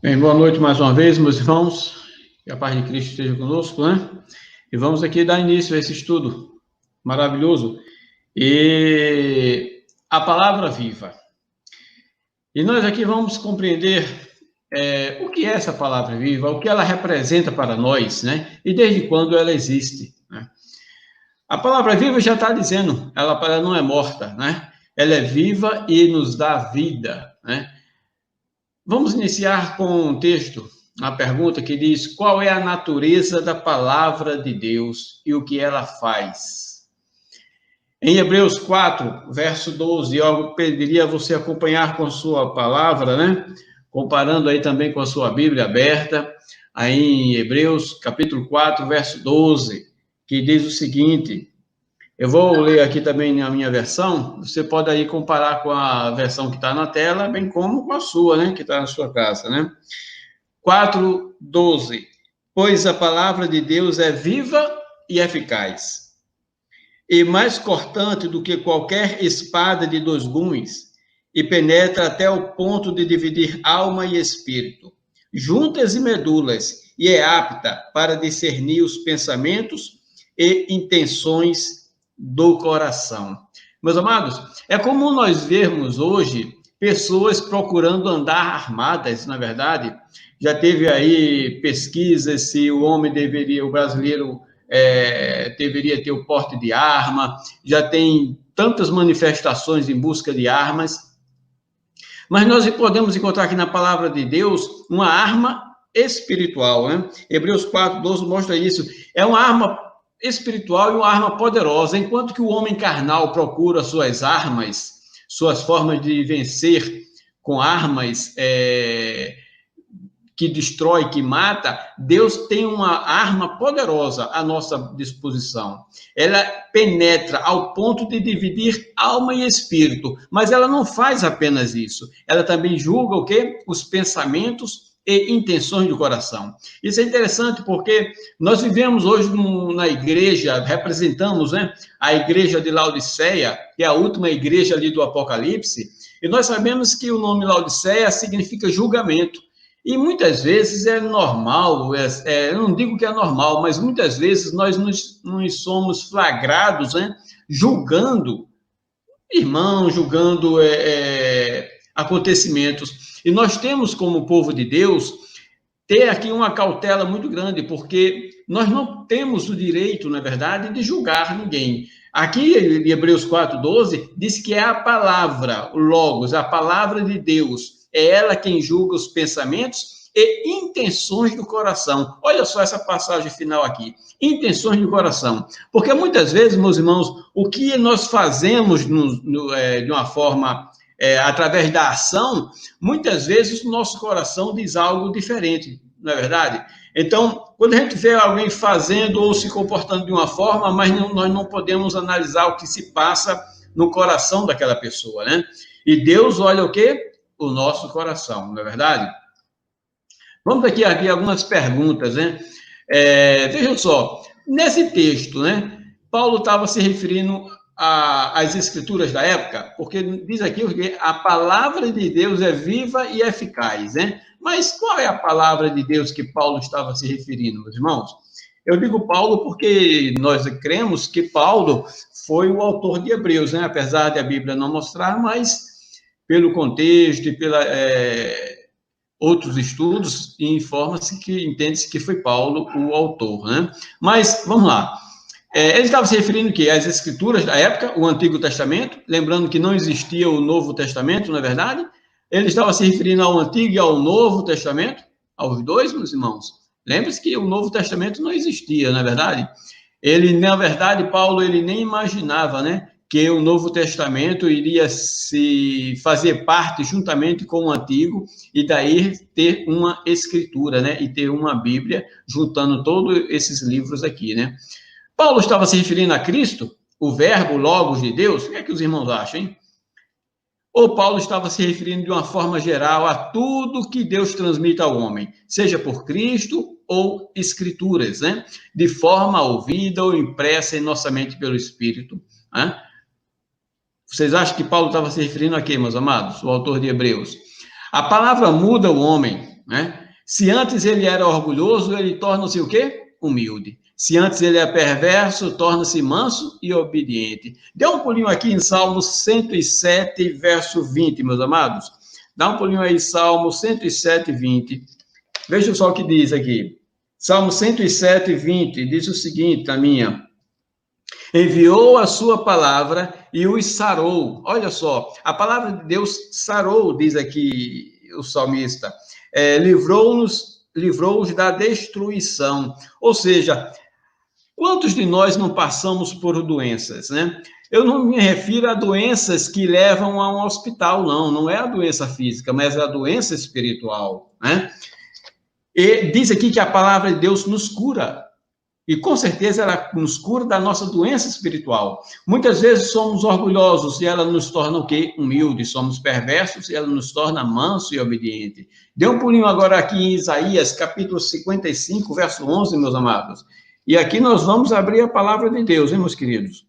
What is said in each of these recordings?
Bem, boa noite mais uma vez, meus irmãos. Que a paz de Cristo esteja conosco, né? E vamos aqui dar início a esse estudo maravilhoso. E a palavra viva. E nós aqui vamos compreender o que é essa palavra viva, o que ela representa para nós, né? E desde quando ela existe, né? A palavra viva já está dizendo, ela não é morta, né? Ela é viva e nos dá vida, né? Vamos iniciar com um texto, uma pergunta que diz: qual é a natureza da palavra de Deus e o que ela faz? Em Hebreus 4, verso 12, eu pediria a você acompanhar com a sua palavra, né? Comparando aí também com a sua Bíblia aberta, aí em Hebreus, capítulo 4, verso 12, que diz o seguinte: eu vou ler aqui também na minha versão, você pode aí comparar com a versão que está na tela, bem como com a sua, né, que está na sua casa, né? 4:12. Pois a palavra de Deus é viva e eficaz, e mais cortante do que qualquer espada de dois gumes, e penetra até o ponto de dividir alma e espírito, juntas e medulas, e é apta para discernir os pensamentos e intenções do coração. Meus amados, é comum nós vermos hoje pessoas procurando andar armadas, na verdade. Já teve aí pesquisas se o homem deveria, o brasileiro deveria ter o porte de arma, já tem tantas manifestações em busca de armas, mas nós podemos encontrar aqui na palavra de Deus uma arma espiritual, né? Hebreus 4:12 mostra isso. É uma arma espiritual e uma arma poderosa, enquanto que o homem carnal procura suas armas, suas formas de vencer com armas que destrói, que mata, Deus tem uma arma poderosa à nossa disposição. Ela penetra ao ponto de dividir alma e espírito, mas ela não faz apenas isso. Ela também julga o quê? Os pensamentos e intenções do coração. Isso é interessante porque nós vivemos hoje na igreja, representamos, né, a igreja de Laodiceia, que é a última igreja ali do Apocalipse, e nós sabemos que o nome Laodiceia significa julgamento. E muitas vezes é normal, eu não digo que é normal, mas muitas vezes nós nos somos flagrados, né, julgando irmãos, julgando acontecimentos. E nós temos, como povo de Deus, ter aqui uma cautela muito grande, porque nós não temos o direito, na verdade, de julgar ninguém. Aqui, em Hebreus 4:12, diz que é a palavra, o Logos, a palavra de Deus, é ela quem julga os pensamentos e intenções do coração. Olha só essa passagem final aqui, intenções do coração. Porque muitas vezes, meus irmãos, o que nós fazemos de uma forma, através da ação, muitas vezes o nosso coração diz algo diferente, não é verdade? Então, quando a gente vê alguém fazendo ou se comportando de uma forma, mas nós não podemos analisar o que se passa no coração daquela pessoa, né? E Deus olha o quê? O nosso coração, não é verdade? Vamos aqui algumas perguntas, né? Vejam só, nesse texto, né? Paulo estava se referindo às escrituras da época, porque diz aqui que a palavra de Deus é viva e eficaz, né? Mas qual é a palavra de Deus que Paulo estava se referindo, meus irmãos? Eu digo Paulo porque nós cremos que Paulo foi o autor de Hebreus, né? Apesar de a Bíblia não mostrar, mas pelo contexto e pela outros estudos, informa-se que entende-se que foi Paulo o autor, né? Mas vamos lá. Ele estava se referindo que às escrituras da época, o Antigo Testamento, lembrando que não existia o Novo Testamento, na verdade. Ele estava se referindo ao Antigo e ao Novo Testamento, aos dois, meus irmãos. Lembre-se que o Novo Testamento não existia, na verdade. Ele, na verdade, Paulo, ele nem imaginava, né, que o Novo Testamento iria se fazer parte juntamente com o Antigo e daí ter uma escritura, né, e ter uma Bíblia juntando todos esses livros aqui, né? Paulo estava se referindo a Cristo, o verbo, o Logos de Deus? O que é que os irmãos acham, hein? Ou Paulo estava se referindo de uma forma geral a tudo que Deus transmite ao homem, seja por Cristo ou escrituras, né? De forma ouvida ou impressa em nossa mente pelo Espírito, né? Vocês acham que Paulo estava se referindo a quê, meus amados? O autor de Hebreus. A palavra muda o homem, né? Se antes ele era orgulhoso, ele torna-se o quê? Humilde. Se antes ele é perverso, torna-se manso e obediente. Dê um pulinho aqui em Salmo 107, verso 20, meus amados. Dá um pulinho aí, Salmo 107, 20. Veja só o que diz aqui. Salmo 107, 20, diz o seguinte, a minha. Enviou a sua palavra e os sarou. Olha só, a palavra de Deus sarou, diz aqui o salmista. Livrou-os da destruição. Ou seja, quantos de nós não passamos por doenças, né? Eu não me refiro a doenças que levam a um hospital, não é a doença física, mas a doença espiritual, né? E diz aqui que a palavra de Deus nos cura, e com certeza ela nos cura da nossa doença espiritual. Muitas vezes somos orgulhosos e ela nos torna o quê? Humildes, somos perversos e ela nos torna manso e obediente. Dê um pulinho agora aqui em Isaías, capítulo 55, verso 11, meus amados. E aqui nós vamos abrir a palavra de Deus, hein, meus queridos?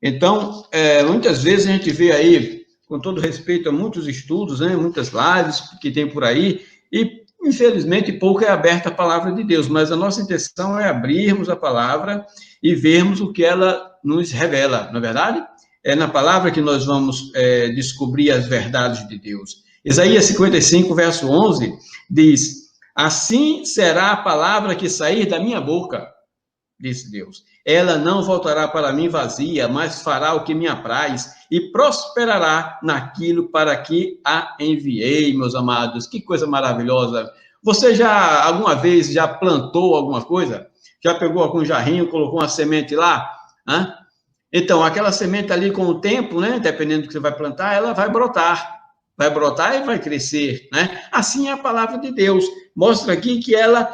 Então, muitas vezes a gente vê aí, com todo respeito a muitos estudos, né, muitas lives que tem por aí, e infelizmente pouco é aberta a palavra de Deus, mas a nossa intenção é abrirmos a palavra e vermos o que ela nos revela, não é verdade? É na palavra que nós vamos descobrir as verdades de Deus. Isaías 55, verso 11, diz: assim será a palavra que sair da minha boca, disse Deus. Ela não voltará para mim vazia, mas fará o que me apraz e prosperará naquilo para que a enviei, meus amados. Que coisa maravilhosa. Você já, alguma vez, já plantou alguma coisa? Já pegou algum jarrinho, colocou uma semente lá? Hã? Então, aquela semente ali, com o tempo, né, dependendo do que você vai plantar, ela vai brotar. Vai brotar e vai crescer, né? Assim é a palavra de Deus. Mostra aqui que ela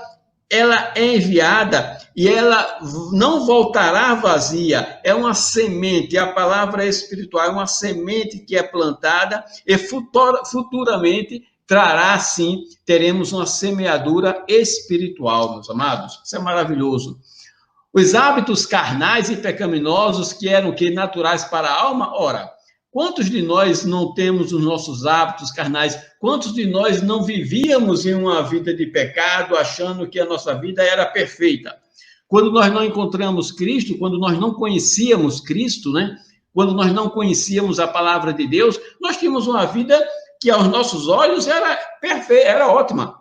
é enviada e ela não voltará vazia. É uma semente, a palavra espiritual é uma semente que é plantada e futuramente trará, sim, teremos uma semeadura espiritual, meus amados. Isso é maravilhoso. Os hábitos carnais e pecaminosos que eram que naturais para a alma, ora, quantos de nós não temos os nossos hábitos carnais? Quantos de nós não vivíamos em uma vida de pecado, achando que a nossa vida era perfeita? Quando nós não encontramos Cristo, quando nós não conhecíamos Cristo, né? Quando nós não conhecíamos a palavra de Deus, nós tínhamos uma vida que aos nossos olhos era perfeita, era ótima,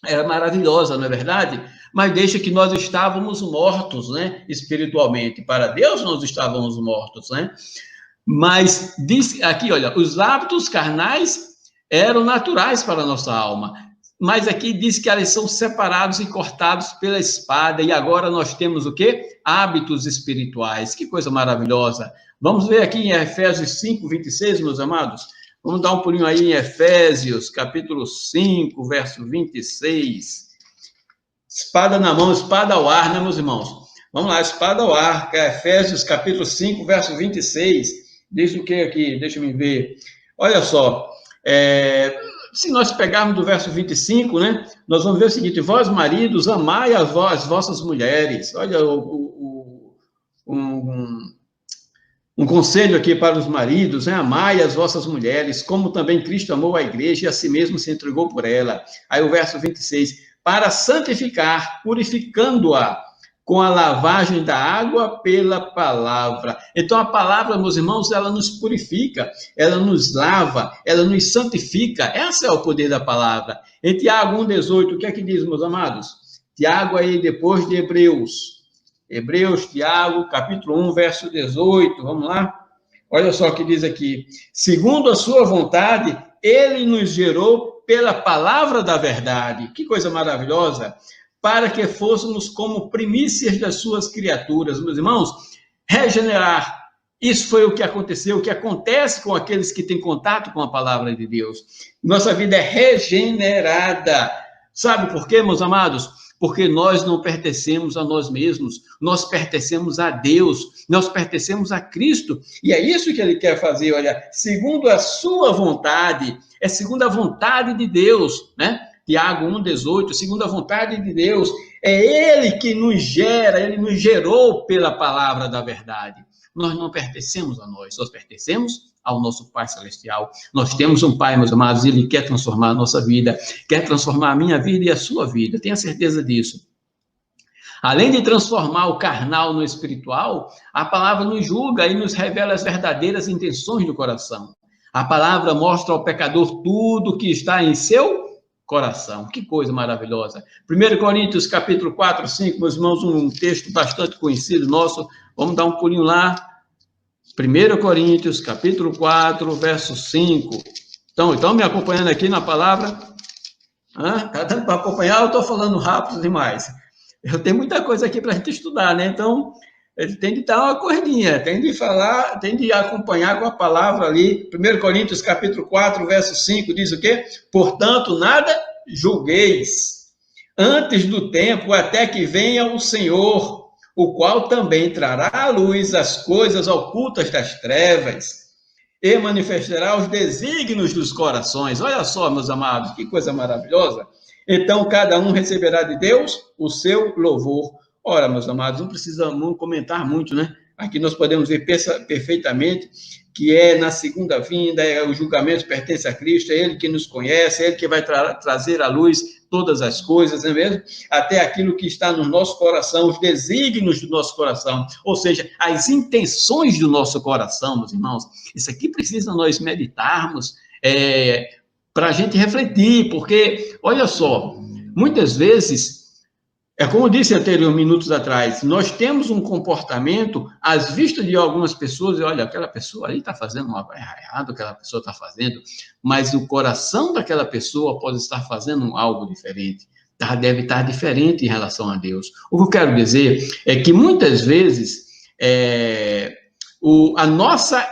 era maravilhosa, não é verdade? Mas deixa que nós estávamos mortos, né? Espiritualmente. Para Deus nós estávamos mortos, né? Mas diz aqui, olha, os hábitos carnais eram naturais para a nossa alma. Mas aqui diz que eles são separados e cortados pela espada. E agora nós temos o quê? Hábitos espirituais. Que coisa maravilhosa. Vamos ver aqui em Efésios 5, 26, meus amados. Vamos dar um pulinho aí em Efésios, capítulo 5, verso 26. Espada na mão, espada ao ar, né, meus irmãos? Vamos lá, espada ao ar. Efésios, capítulo 5, verso 26. Diz o que aqui? Deixa eu me ver. Olha só. Se nós pegarmos do verso 25, né? Nós vamos ver o seguinte: vós, maridos, amai as vossas mulheres. Olha um conselho aqui para os maridos, né? Amai as vossas mulheres, como também Cristo amou a igreja e a si mesmo se entregou por ela. Aí o verso 26, para santificar, purificando-a com a lavagem da água pela palavra. Então, a palavra, meus irmãos, ela nos purifica, ela nos lava, ela nos santifica. Esse é o poder da palavra. Em Tiago 1,18, o que é que diz, meus amados? Tiago aí, depois de Hebreus. Hebreus, Tiago, capítulo 1, verso 18. Vamos lá? Olha só o que diz aqui. Segundo a sua vontade, ele nos gerou pela palavra da verdade. Que coisa maravilhosa! Para que fôssemos como primícias das suas criaturas. Meus irmãos, regenerar. Isso foi o que aconteceu, o que acontece com aqueles que têm contato com a palavra de Deus. Nossa vida é regenerada. Sabe por quê, meus amados? Porque nós não pertencemos a nós mesmos, nós pertencemos a Deus, nós pertencemos a Cristo. E é isso que ele quer fazer, olha, segundo a sua vontade, é segundo a vontade de Deus, né? Tiago 1,18, segundo a vontade de Deus, é Ele que nos gera, Ele nos gerou pela palavra da verdade. Nós não pertencemos a nós pertencemos ao nosso Pai Celestial. Nós temos um Pai, meus amados, e Ele quer transformar a nossa vida, quer transformar a minha vida e a sua vida. Tenha certeza disso. Além de transformar o carnal no espiritual, a palavra nos julga e nos revela as verdadeiras intenções do coração. A palavra mostra ao pecador tudo que está em seu coração. Que coisa maravilhosa. 1 Coríntios, capítulo 4, 5, meus irmãos, um texto bastante conhecido nosso. Vamos dar um pulinho lá. 1 Coríntios, capítulo 4, verso 5. Então me acompanhando aqui na palavra. Está dando para acompanhar? Eu estou falando rápido demais. Eu tenho muita coisa aqui para a gente estudar, né? Então, ele tem que dar uma corridinha, tem de falar, tem de acompanhar com a palavra ali. 1 Coríntios, capítulo 4, verso 5, diz o quê? Portanto, nada julgueis antes do tempo, até que venha o Senhor, o qual também trará à luz as coisas ocultas das trevas e manifestará os desígnios dos corações. Olha só, meus amados, que coisa maravilhosa. Então, cada um receberá de Deus o seu louvor. Ora, meus amados, não precisamos comentar muito, né? Aqui nós podemos ver perfeitamente que é na segunda vinda, o julgamento pertence a Cristo, é Ele que nos conhece, é Ele que vai trazer à luz todas as coisas, não é mesmo? Até aquilo que está no nosso coração, os desígnios do nosso coração, ou seja, as intenções do nosso coração, meus irmãos. Isso aqui precisa nós meditarmos, para a gente refletir, porque, olha só, muitas vezes, como eu disse minutos atrás, nós temos um comportamento, às vistas de algumas pessoas, e olha, aquela pessoa ali está fazendo algo errado, aquela pessoa está fazendo, mas o coração daquela pessoa pode estar fazendo algo diferente, deve estar diferente em relação a Deus. O que eu quero dizer é que, muitas vezes, a nossa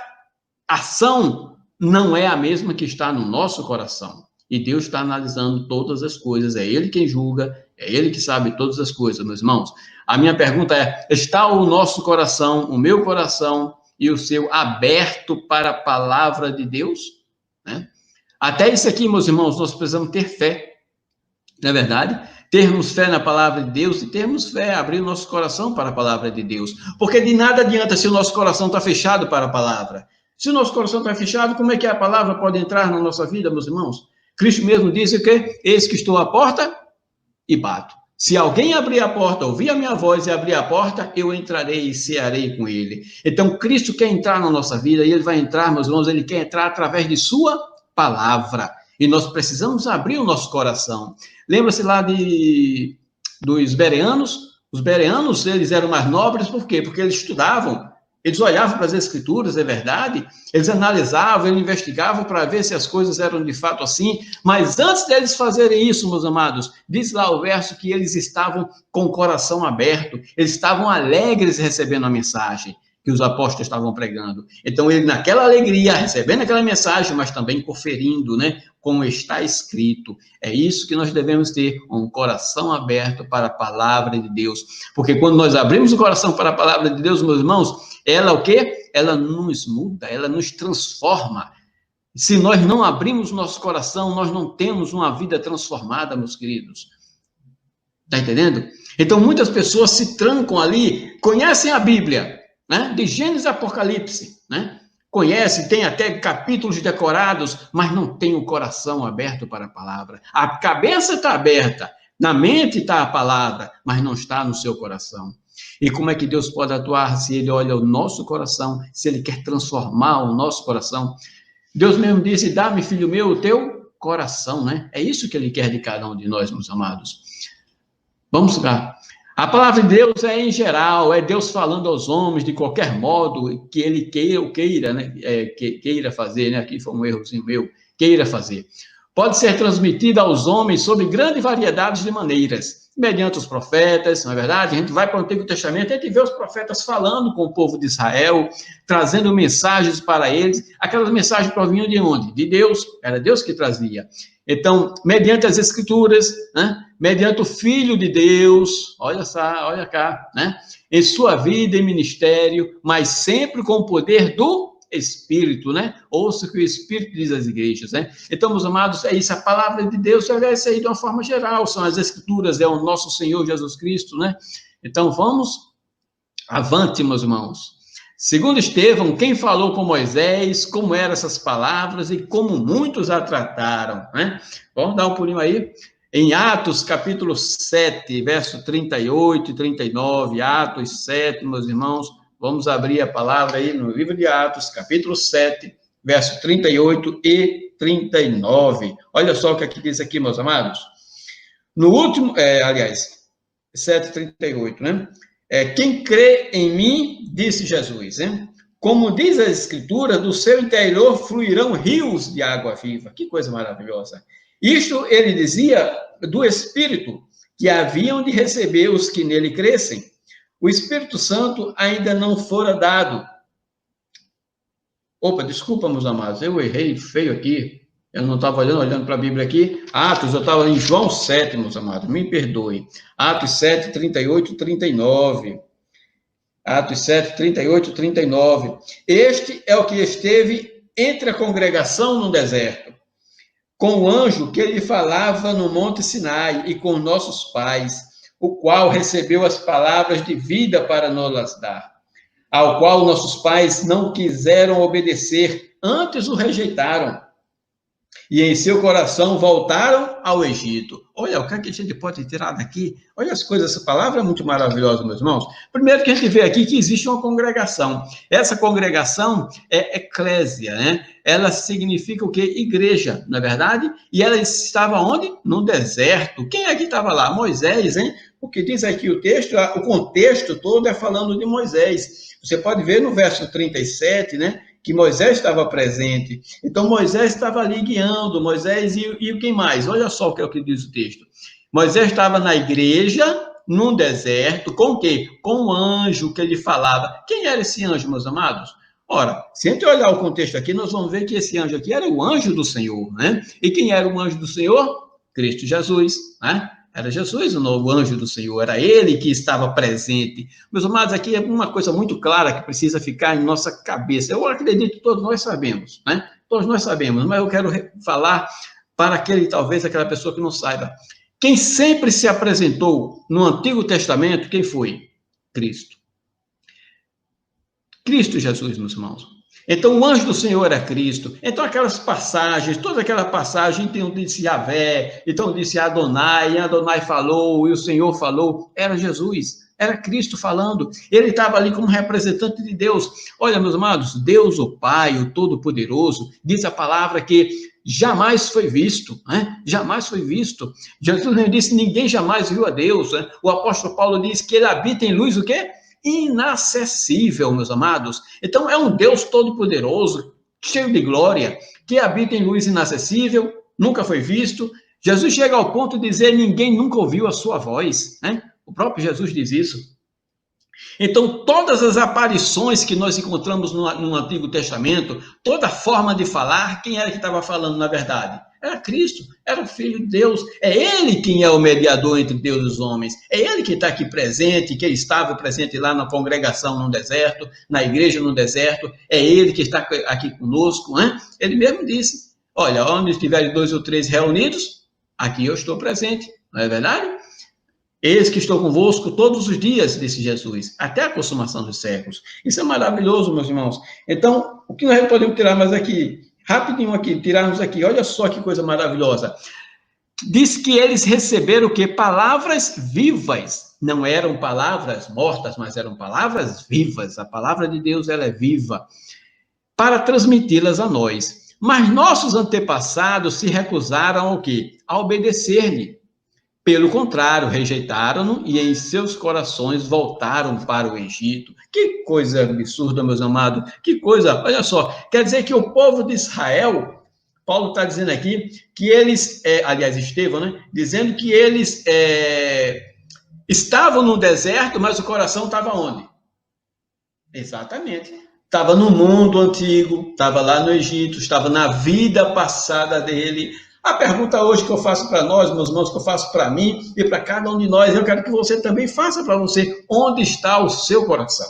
ação não é a mesma que está no nosso coração. E Deus está analisando todas as coisas. É Ele quem julga, é Ele que sabe todas as coisas, meus irmãos. A minha pergunta é, está o nosso coração, o meu coração e o seu aberto para a palavra de Deus? Né? Até isso aqui, meus irmãos, nós precisamos ter fé. Não é verdade? Termos fé na palavra de Deus e termos fé, abrir o nosso coração para a palavra de Deus. Porque de nada adianta se o nosso coração está fechado para a palavra. Se o nosso coração está fechado, como é que a palavra pode entrar na nossa vida, meus irmãos? Cristo mesmo disse que eis que estou à porta e bato. Se alguém abrir a porta, ouvir a minha voz e abrir a porta, eu entrarei e cearei com ele. Então, Cristo quer entrar na nossa vida e ele vai entrar, meus irmãos, ele quer entrar através de sua palavra. E nós precisamos abrir o nosso coração. Lembra-se lá dos bereanos? Os bereanos, eles eram mais nobres, por quê? Porque eles estudavam. Eles olhavam para as escrituras, é verdade, eles analisavam, eles investigavam para ver se as coisas eram de fato assim, mas antes deles fazerem isso, meus amados, diz lá o verso que eles estavam com o coração aberto, eles estavam alegres recebendo a mensagem que os apóstolos estavam pregando. Então, ele naquela alegria, recebendo aquela mensagem, mas também conferindo, né, como está escrito. É isso que nós devemos ter, um coração aberto para a palavra de Deus. Porque quando nós abrimos o coração para a palavra de Deus, meus irmãos, ela o quê? Ela nos muda, ela nos transforma. Se nós não abrimos nosso coração, nós não temos uma vida transformada, meus queridos. Está entendendo? Então, muitas pessoas se trancam ali, conhecem a Bíblia, né? De Gênesis a Apocalipse, né? Conhece, tem até capítulos decorados, mas não tem o coração aberto para a palavra. A cabeça está aberta, na mente está a palavra, mas não está no seu coração. E como é que Deus pode atuar se Ele olha o nosso coração, se Ele quer transformar o nosso coração? Deus mesmo disse, dá-me, filho meu, o teu coração, né? É isso que Ele quer de cada um de nós, meus amados. Vamos lá. A palavra de Deus é em geral, é Deus falando aos homens de qualquer modo que Ele queira, né? Queira fazer, né? Aqui foi um errozinho meu, queira fazer. Pode ser transmitida aos homens sob grande variedade de maneiras, mediante os profetas, não é verdade? A gente vai para o Antigo Testamento, a gente vê os profetas falando com o povo de Israel, trazendo mensagens para eles. Aquelas mensagens provinham de onde? De Deus, era Deus que trazia. Então, mediante as Escrituras, né? Mediante o Filho de Deus, olha só, olha cá, né? Em sua vida e ministério, mas sempre com o poder do Espírito, né? Ouça o que o Espírito diz às igrejas, né? Então, meus amados, é isso, a palavra de Deus é isso aí de uma forma geral, são as Escrituras, é o nosso Senhor Jesus Cristo, né? Então, vamos avante, meus irmãos. Segundo Estevão, quem falou com Moisés, como eram essas palavras e como muitos a trataram, né? Vamos dar um pulinho aí. Em Atos, capítulo 7, verso 38 e 39, Atos 7, meus irmãos, vamos abrir a palavra aí no livro de Atos, capítulo 7, verso 38 e 39. Olha só o que aqui diz aqui, meus amados. No último, 7:38, né? Quem crê em mim, disse Jesus, né? Como diz a Escritura, do seu interior fluirão rios de água viva. Que coisa maravilhosa. Isto ele dizia do Espírito, que haviam de receber os que nele crescem. O Espírito Santo ainda não fora dado. Opa, desculpa, meus amados, eu errei feio aqui. Eu não estava olhando para a Bíblia aqui. Atos, eu estava em João 7, meus amados, me perdoe. Atos 7, 38 e 39. Atos 7, 38 e 39. Este é o que esteve entre a congregação no deserto, com o anjo que lhe falava no Monte Sinai e com nossos pais, o qual recebeu as palavras de vida para nos dar, ao qual nossos pais não quiseram obedecer, antes o rejeitaram. E em seu coração voltaram ao Egito. Olha, o que a gente pode tirar daqui? Olha as coisas, essa palavra é muito maravilhosa, meus irmãos. Primeiro que a gente vê aqui que existe uma congregação. Essa congregação é eclésia, né? Ela significa o quê? Igreja, não é verdade? E ela estava onde? No deserto. Quem é que estava lá? Moisés, hein? O que diz aqui o texto, o contexto todo é falando de Moisés. Você pode ver no verso 37, né? Que Moisés estava presente. Então, Moisés estava ali guiando, Moisés e quem mais? Olha só o que é o que diz o texto. Moisés estava na igreja, num deserto, com o quê? Com um anjo que ele falava. Quem era esse anjo, meus amados? Ora, se a gente olhar o contexto aqui, nós vamos ver que esse anjo aqui era o anjo do Senhor, né? E quem era o anjo do Senhor? Cristo Jesus, né? Era Jesus, o novo anjo do Senhor, era ele que estava presente. Meus amados, aqui é uma coisa muito clara que precisa ficar em nossa cabeça. Eu acredito que todos nós sabemos, né? Todos nós sabemos, mas eu quero falar para talvez aquela pessoa que não saiba. Quem sempre se apresentou no Antigo Testamento, quem foi? Cristo. Cristo Jesus, meus irmãos. Então, o anjo do Senhor era Cristo. Então, aquelas passagens, toda aquela passagem, então disse Yahvé, então disse Adonai, e Adonai falou, e o Senhor falou, era Jesus, era Cristo falando. Ele estava ali como representante de Deus. Olha, meus amados, Deus, o Pai, o Todo-Poderoso, diz a palavra que jamais foi visto, né? Jamais foi visto. Jesus disse, ninguém jamais viu a Deus, né? O apóstolo Paulo diz que ele habita em luz, o quê? Inacessível, meus amados. Então, é um Deus todo-poderoso, cheio de glória, que habita em luz inacessível, nunca foi visto. Jesus chega ao ponto de dizer, ninguém nunca ouviu a sua voz, né? O próprio Jesus diz isso. Então, todas as aparições que nós encontramos no Antigo Testamento, toda forma de falar, quem era que estava falando na verdade? Era Cristo, era o Filho de Deus. É Ele quem é o mediador entre Deus e os homens. É Ele que está aqui presente, que estava presente lá na congregação no deserto, na igreja no deserto. É Ele que está aqui conosco, né? Ele mesmo disse, olha, onde estiverem 2 ou 3 reunidos, aqui eu estou presente. Não é verdade? Eis que estou convosco todos os dias, disse Jesus, até a consumação dos séculos. Isso é maravilhoso, meus irmãos. Então, o que nós podemos tirar mais aqui? Rapidinho aqui, tirarmos aqui. Olha só que coisa maravilhosa. Diz que eles receberam o quê? Palavras vivas. Não eram palavras mortas, mas eram palavras vivas. A palavra de Deus, ela é viva. Para transmiti-las a nós. Mas nossos antepassados se recusaram ao quê? A obedecer-lhe. Pelo contrário, rejeitaram-no e em seus corações voltaram para o Egito. Que coisa absurda, meus amados. Que coisa, olha só. Quer dizer que o povo de Israel, Paulo está dizendo aqui, que eles, aliás, Estevão, né? Dizendo que eles estavam no deserto, mas o coração estava onde? Exatamente. Estava no mundo antigo, estava lá no Egito, estava na vida passada dele. A pergunta hoje que eu faço para nós, meus irmãos, que eu faço para mim e para cada um de nós, eu quero que você também faça para você. Onde está o seu coração?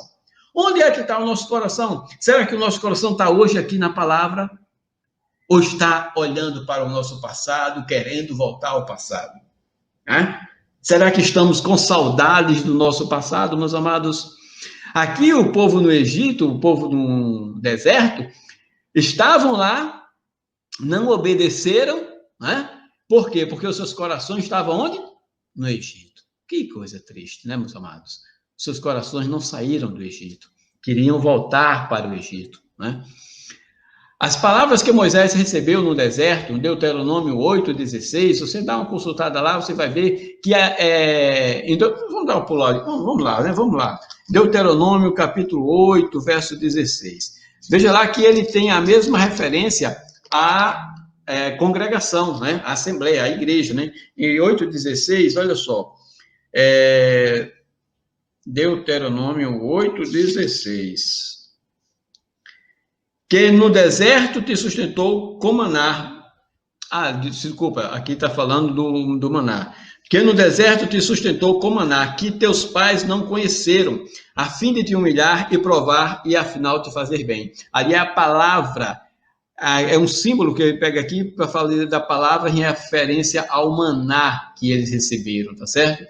Onde é que está o nosso coração? Será que o nosso coração está hoje aqui na palavra? Ou está olhando para o nosso passado, querendo voltar ao passado? Será que estamos com saudades do nosso passado, meus amados? Aqui o povo no Egito, o povo no deserto, estavam lá, não obedeceram, né? Por quê? Porque os seus corações estavam onde? No Egito. Que coisa triste, né, meus amados? Seus corações não saíram do Egito, queriam voltar para o Egito, né? As palavras que Moisés recebeu no deserto, no Deuteronômio 8:16, você dá uma consultada lá, você vai ver que vamos dar um pulo ali, vamos lá, né? Vamos lá. Deuteronômio capítulo 8, verso 16. Veja lá que ele tem a mesma referência à congregação, né? A assembleia, a igreja, né? Em 8:16, olha só. Deuteronômio 8:16. Que no deserto te sustentou com maná. Desculpa, aqui está falando do maná. Que no deserto te sustentou com maná, que teus pais não conheceram, a fim de te humilhar e provar e afinal te fazer bem. Ali é a palavra, é um símbolo que ele pega aqui para falar da palavra em referência ao maná que eles receberam, tá certo?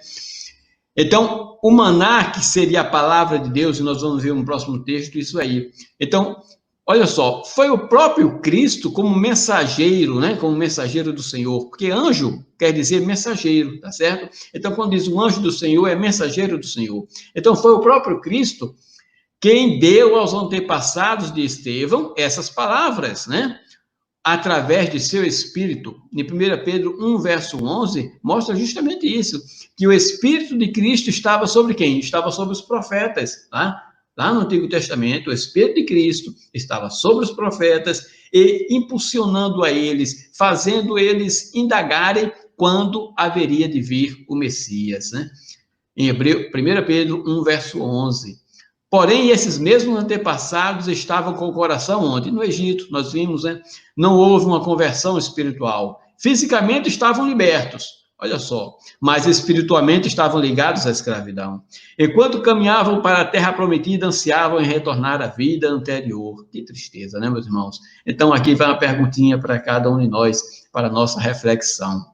Então, o maná, que seria a palavra de Deus, e nós vamos ver no próximo texto isso aí. Então, olha só, foi o próprio Cristo como mensageiro, né? Como mensageiro do Senhor, porque anjo quer dizer mensageiro, tá certo? Então, quando diz o anjo do Senhor, é mensageiro do Senhor. Então, foi o próprio Cristo quem deu aos antepassados de Estevão essas palavras, né? Através de seu Espírito. Em 1 Pedro 1, verso 11, mostra justamente isso, que o Espírito de Cristo estava sobre quem? Estava sobre os profetas, tá? Lá no Antigo Testamento, o Espírito de Cristo estava sobre os profetas e impulsionando a eles, fazendo eles indagarem quando haveria de vir o Messias, né? Em 1 Pedro 1, verso 11. Porém, esses mesmos antepassados estavam com o coração onde? No Egito, nós vimos, né? Não houve uma conversão espiritual. Fisicamente estavam libertos, olha só, mas espiritualmente estavam ligados à escravidão. Enquanto caminhavam para a terra prometida, ansiavam em retornar à vida anterior. Que tristeza, né, meus irmãos? Então, aqui vai uma perguntinha para cada um de nós, para a nossa reflexão.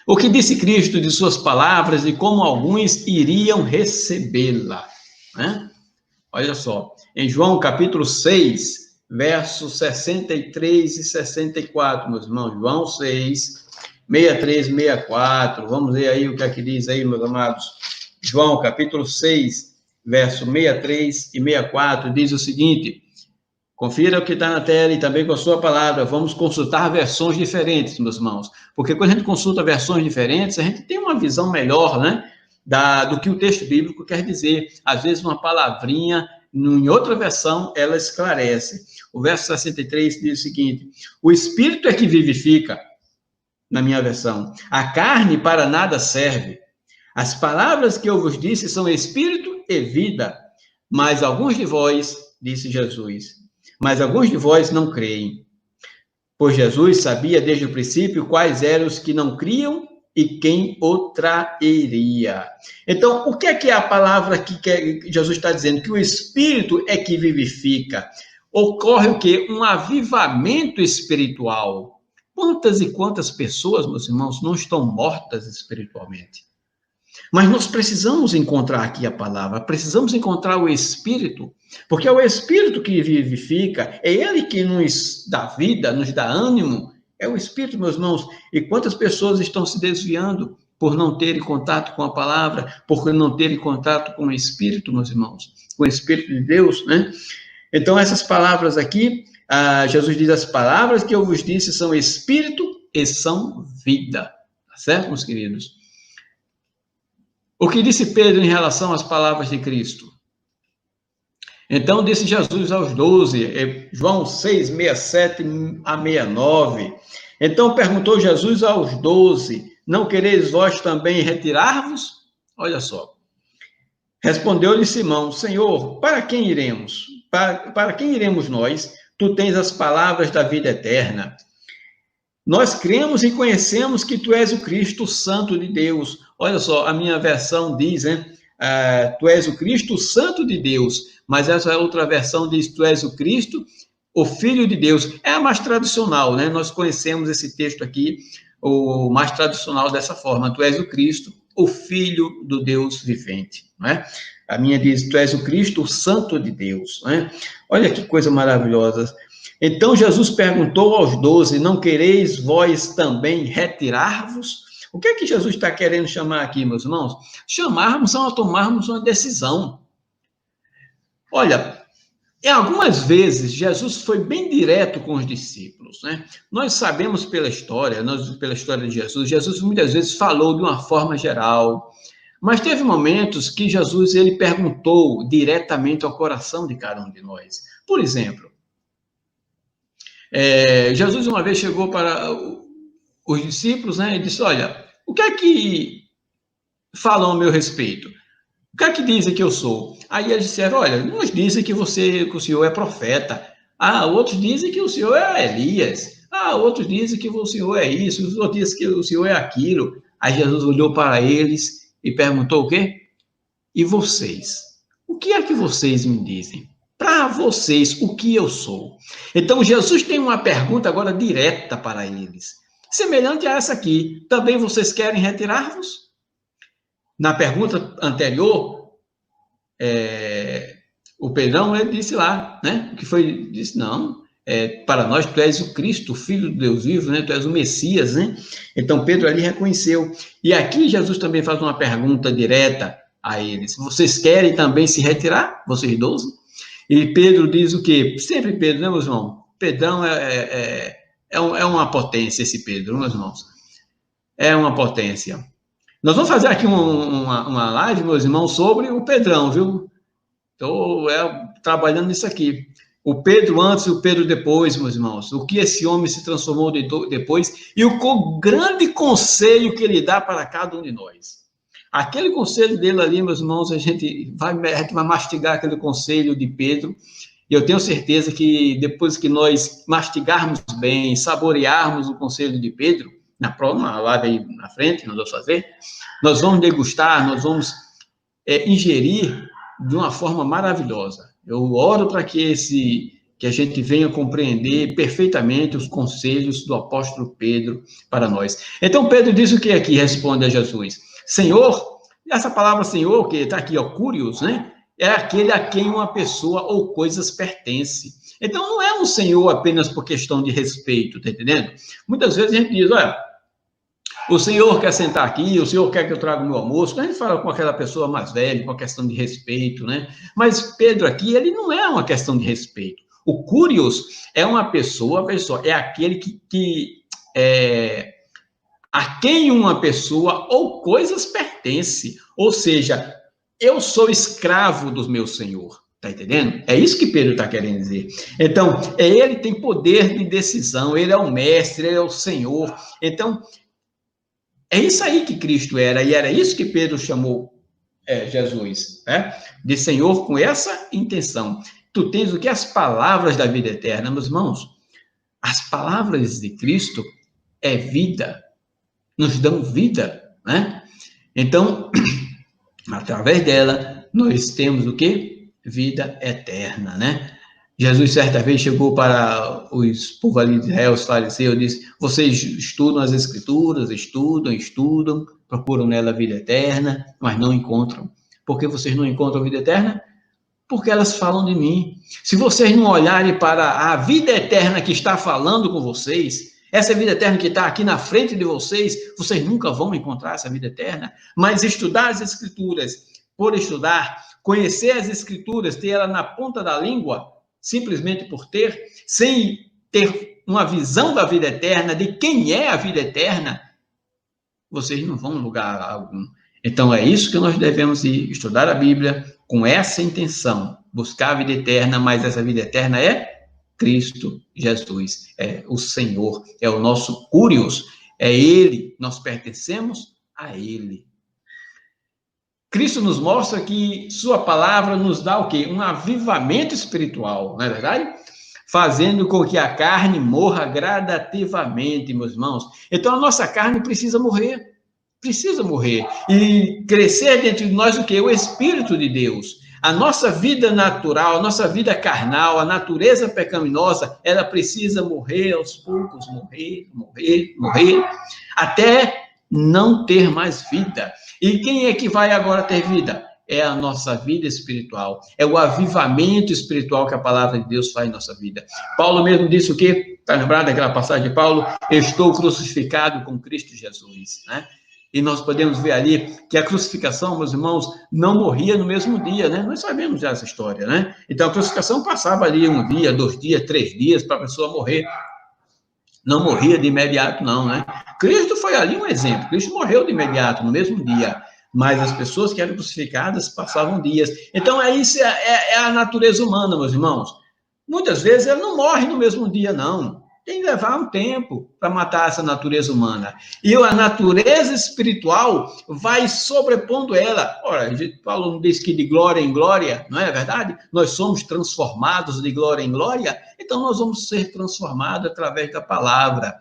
O que disse Cristo de suas palavras e como alguns iriam recebê-la? Né? Olha só, em João capítulo 6, versos 63 e 64, meus irmãos, João 6, 63, 64, vamos ver aí o que é que diz aí, meus amados. João capítulo 6, verso 63 e 64, diz o seguinte, confira o que está na tela e também com a sua palavra, vamos consultar versões diferentes, meus irmãos, porque quando a gente consulta versões diferentes, a gente tem uma visão melhor, né? Do que o texto bíblico quer dizer. Às vezes, uma palavrinha, em outra versão, ela esclarece. O verso 63 diz o seguinte, o Espírito é que vivifica, na minha versão, a carne para nada serve. As palavras que eu vos disse são Espírito e vida, mas alguns de vós, disse Jesus, mas alguns de vós não creem. Pois Jesus sabia desde o princípio quais eram os que não criam e quem o trairia. Então, o que é a palavra que Jesus está dizendo? Que o Espírito é que vivifica. Ocorre o quê? Um avivamento espiritual. Quantas e quantas pessoas, meus irmãos, não estão mortas espiritualmente? Mas nós precisamos encontrar aqui a palavra, precisamos encontrar o Espírito, porque é o Espírito que vivifica, é Ele que nos dá vida, nos dá ânimo, é o Espírito, meus irmãos. E quantas pessoas estão se desviando por não terem contato com a palavra, por não terem contato com o Espírito, meus irmãos, com o Espírito de Deus, né? Então, essas palavras aqui, Jesus diz, as palavras que eu vos disse são Espírito e são vida, tá certo, meus queridos? O que disse Pedro em relação às palavras de Cristo? Então, disse Jesus aos 12, João 6, 67 a 69. Então, perguntou Jesus aos 12, não quereis vós também retirar-vos? Olha só. Respondeu-lhe Simão, Senhor, para quem iremos? Para quem iremos nós? Tu tens as palavras da vida eterna. Nós cremos e conhecemos que tu és o Cristo, o Santo de Deus. Olha só, a minha versão diz, né? Tu és o Cristo, o Santo de Deus. Mas essa outra versão diz, tu és o Cristo, o Filho de Deus. É a mais tradicional, né? Nós conhecemos esse texto aqui, o mais tradicional dessa forma. Tu és o Cristo, o Filho do Deus vivente, não é? A minha diz, tu és o Cristo, o Santo de Deus, não é? Olha que coisa maravilhosa. Então Jesus perguntou aos 12, não quereis vós também retirar-vos? O que é que Jesus está querendo chamar aqui, meus irmãos? Chamarmos a tomarmos uma decisão. Olha, algumas vezes Jesus foi bem direto com os discípulos, né? Nós sabemos pela história de Jesus, Jesus muitas vezes falou de uma forma geral, mas teve momentos que Jesus ele perguntou diretamente ao coração de cada um de nós. Por exemplo, Jesus uma vez chegou para os discípulos, né, e disse, olha, o que é que falam a meu respeito? O que é que dizem que eu sou? Aí eles disseram, olha, uns dizem que o senhor é profeta. Outros dizem que o senhor é Elias. Outros dizem que o senhor é isso. Outros dizem que o senhor é aquilo. Aí Jesus olhou para eles e perguntou o quê? E vocês? O que é que vocês me dizem? Para vocês, o que eu sou? Então, Jesus tem uma pergunta agora direta para eles. Semelhante a essa aqui. Também vocês querem retirar-vos? Na pergunta anterior, o Pedrão, ele disse lá, né? Disse, não, para nós tu és o Cristo, o Filho de Deus vivo, né? Tu és o Messias, né? Então Pedro ali reconheceu. E aqui Jesus também faz uma pergunta direta a eles. Vocês querem também se retirar, vocês 12? E Pedro diz o quê? Sempre Pedro, né, meus irmãos? Pedrão é uma potência, esse Pedro, meus irmãos. É uma potência. Nós vamos fazer aqui uma live, meus irmãos, sobre o Pedrão, viu? Estou trabalhando nisso aqui. O Pedro antes e o Pedro depois, meus irmãos. O que esse homem se transformou depois e o grande conselho que ele dá para cada um de nós. Aquele conselho dele ali, meus irmãos, a gente vai mastigar aquele conselho de Pedro. E eu tenho certeza que depois que nós mastigarmos bem, saborearmos o conselho de Pedro, na próxima live aí na frente, nós vamos fazer, nós vamos degustar, nós vamos ingerir de uma forma maravilhosa. Eu oro para que a gente venha compreender perfeitamente os conselhos do apóstolo Pedro para nós. Então, Pedro diz o que aqui? Responde a Jesus. Senhor, essa palavra Senhor, que está aqui, curios, né? É aquele a quem uma pessoa ou coisas pertence. Então, não é um Senhor apenas por questão de respeito, tá entendendo? Muitas vezes a gente diz, olha, o senhor quer sentar aqui, o senhor quer que eu traga o meu almoço. A gente fala com aquela pessoa mais velha, com a questão de respeito, né? Mas Pedro aqui, ele não é uma questão de respeito. O curios é uma pessoa, é aquele a quem uma pessoa ou coisas pertence. Ou seja, eu sou escravo do meu Senhor. Tá entendendo? É isso que Pedro está querendo dizer. Então, ele tem poder de decisão, ele é o mestre, ele é o Senhor. Então, é isso aí que Cristo era, e era isso que Pedro chamou Jesus, né? De Senhor com essa intenção. Tu tens o que? As palavras da vida eterna, meus irmãos. As palavras de Cristo é vida, nos dão vida, né? Então, através dela, nós temos o quê? Vida eterna, né? Jesus, certa vez, chegou para os povos ali de Israel, os fariseus, e disse, vocês estudam as Escrituras, estudam, procuram nela a vida eterna, mas não encontram. Por que vocês não encontram a vida eterna? Porque elas falam de mim. Se vocês não olharem para a vida eterna que está falando com vocês, essa vida eterna que está aqui na frente de vocês, vocês nunca vão encontrar essa vida eterna. Mas estudar as Escrituras, por estudar, conhecer as Escrituras, ter ela na ponta da língua, simplesmente por ter, sem ter uma visão da vida eterna, de quem é a vida eterna, vocês não vão a lugar algum. Então, é isso que nós devemos ir estudar a Bíblia com essa intenção, buscar a vida eterna, mas essa vida eterna é Cristo Jesus, é o Senhor, é o nosso curios, é Ele, nós pertencemos a Ele. Cristo nos mostra que sua palavra nos dá o quê? Um avivamento espiritual, não é verdade? Fazendo com que a carne morra gradativamente, meus irmãos. Então, a nossa carne precisa morrer. E crescer dentro de nós o quê? O Espírito de Deus. A nossa vida natural, a nossa vida carnal, a natureza pecaminosa, ela precisa morrer aos poucos, morrer, até não ter mais vida. E quem é que vai agora ter vida? É a nossa vida espiritual, é o avivamento espiritual que a palavra de Deus faz em nossa vida. Paulo mesmo disse o quê? Está lembrado daquela passagem de Paulo? Estou crucificado com Cristo Jesus, né? E nós podemos ver ali que a crucificação, meus irmãos, não morria no mesmo dia, né? Nós sabemos já essa história, né? Então, a crucificação passava ali 1 dia, 2 dias, 3 dias para a pessoa morrer. Não morria de imediato, não, né? Cristo foi ali um exemplo. Cristo morreu de imediato, no mesmo dia. Mas as pessoas que eram crucificadas passavam dias. Então, isso é a natureza humana, meus irmãos. Muitas vezes ela não morre no mesmo dia, não. Tem que levar um tempo para matar essa natureza humana. E a natureza espiritual vai sobrepondo ela. Ora, Paulo não diz que de glória em glória, não é verdade? Nós somos transformados de glória em glória, então nós vamos ser transformados através da palavra.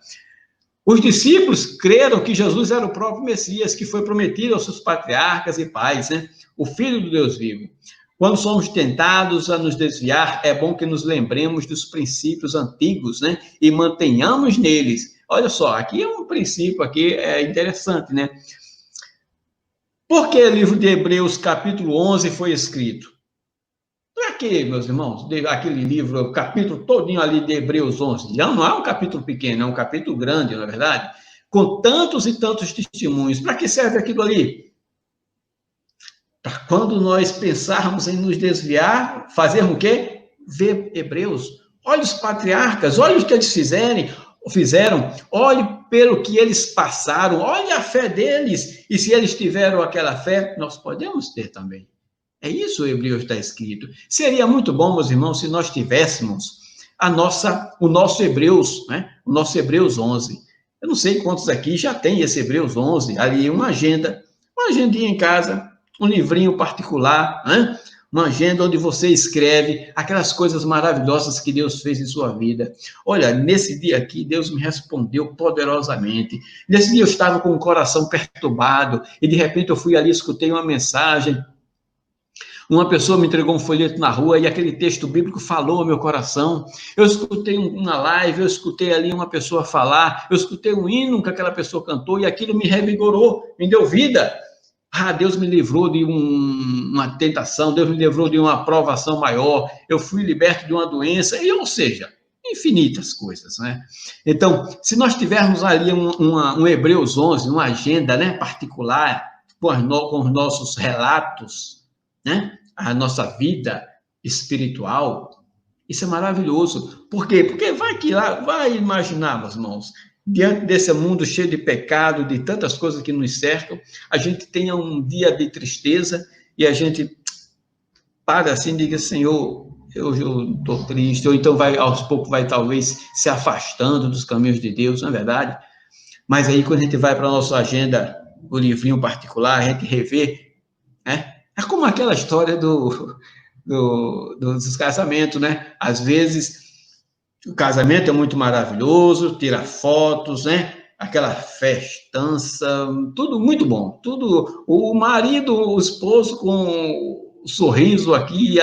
Os discípulos creram que Jesus era o próprio Messias, que foi prometido aos seus patriarcas e pais, né? O Filho do Deus vivo. Quando somos tentados a nos desviar, é bom que nos lembremos dos princípios antigos, né? E mantenhamos neles. Olha só, aqui é um princípio aqui interessante, né? Por que o livro de Hebreus, capítulo 11, foi escrito? Para quê, meus irmãos? Aquele livro, o capítulo todinho ali de Hebreus 11. Não é um capítulo pequeno, é um capítulo grande, não é verdade? Com tantos e tantos testemunhos. Para que serve aquilo ali? Para quando nós pensarmos em nos desviar, fazermos o quê? Ver Hebreus. Olha os patriarcas, olha o que eles fizeram, olhe pelo que eles passaram, olhe a fé deles. E se eles tiveram aquela fé, nós podemos ter também. É isso o Hebreus está escrito. Seria muito bom, meus irmãos, se nós tivéssemos o nosso Hebreus, né? O nosso Hebreus 11. Eu não sei quantos aqui já tem esse Hebreus 11, ali uma agendinha em casa, um livrinho particular, né? Uma agenda onde você escreve aquelas coisas maravilhosas que Deus fez em sua vida. Olha, nesse dia aqui, Deus me respondeu poderosamente. Nesse dia eu estava com o coração perturbado e, de repente, eu fui ali, escutei uma mensagem. Uma pessoa me entregou um folheto na rua e aquele texto bíblico falou ao meu coração. Eu escutei uma live, eu escutei ali uma pessoa falar, eu escutei um hino que aquela pessoa cantou e aquilo me revigorou, me deu vida. Deus me livrou de uma tentação, Deus me livrou de uma provação maior, eu fui liberto de uma doença, ou seja, infinitas coisas, né? Então, se nós tivermos ali um Hebreus 11, uma agenda, né, particular, com os nossos relatos, né? A nossa vida espiritual, isso é maravilhoso. Por quê? Porque vai imaginar, meus irmãos, diante desse mundo cheio de pecado, de tantas coisas que nos cercam, a gente tenha um dia de tristeza e a gente para assim e diga, Senhor, eu estou triste, ou então aos poucos vai talvez se afastando dos caminhos de Deus, não é verdade? Mas aí quando a gente vai para a nossa agenda, o livrinho particular, a gente revê, né? É como aquela história dos casamentos, né? Às vezes, o casamento é muito maravilhoso, tira fotos, né? Aquela festança, tudo muito bom. Tudo, o marido, o esposo com o sorriso aqui,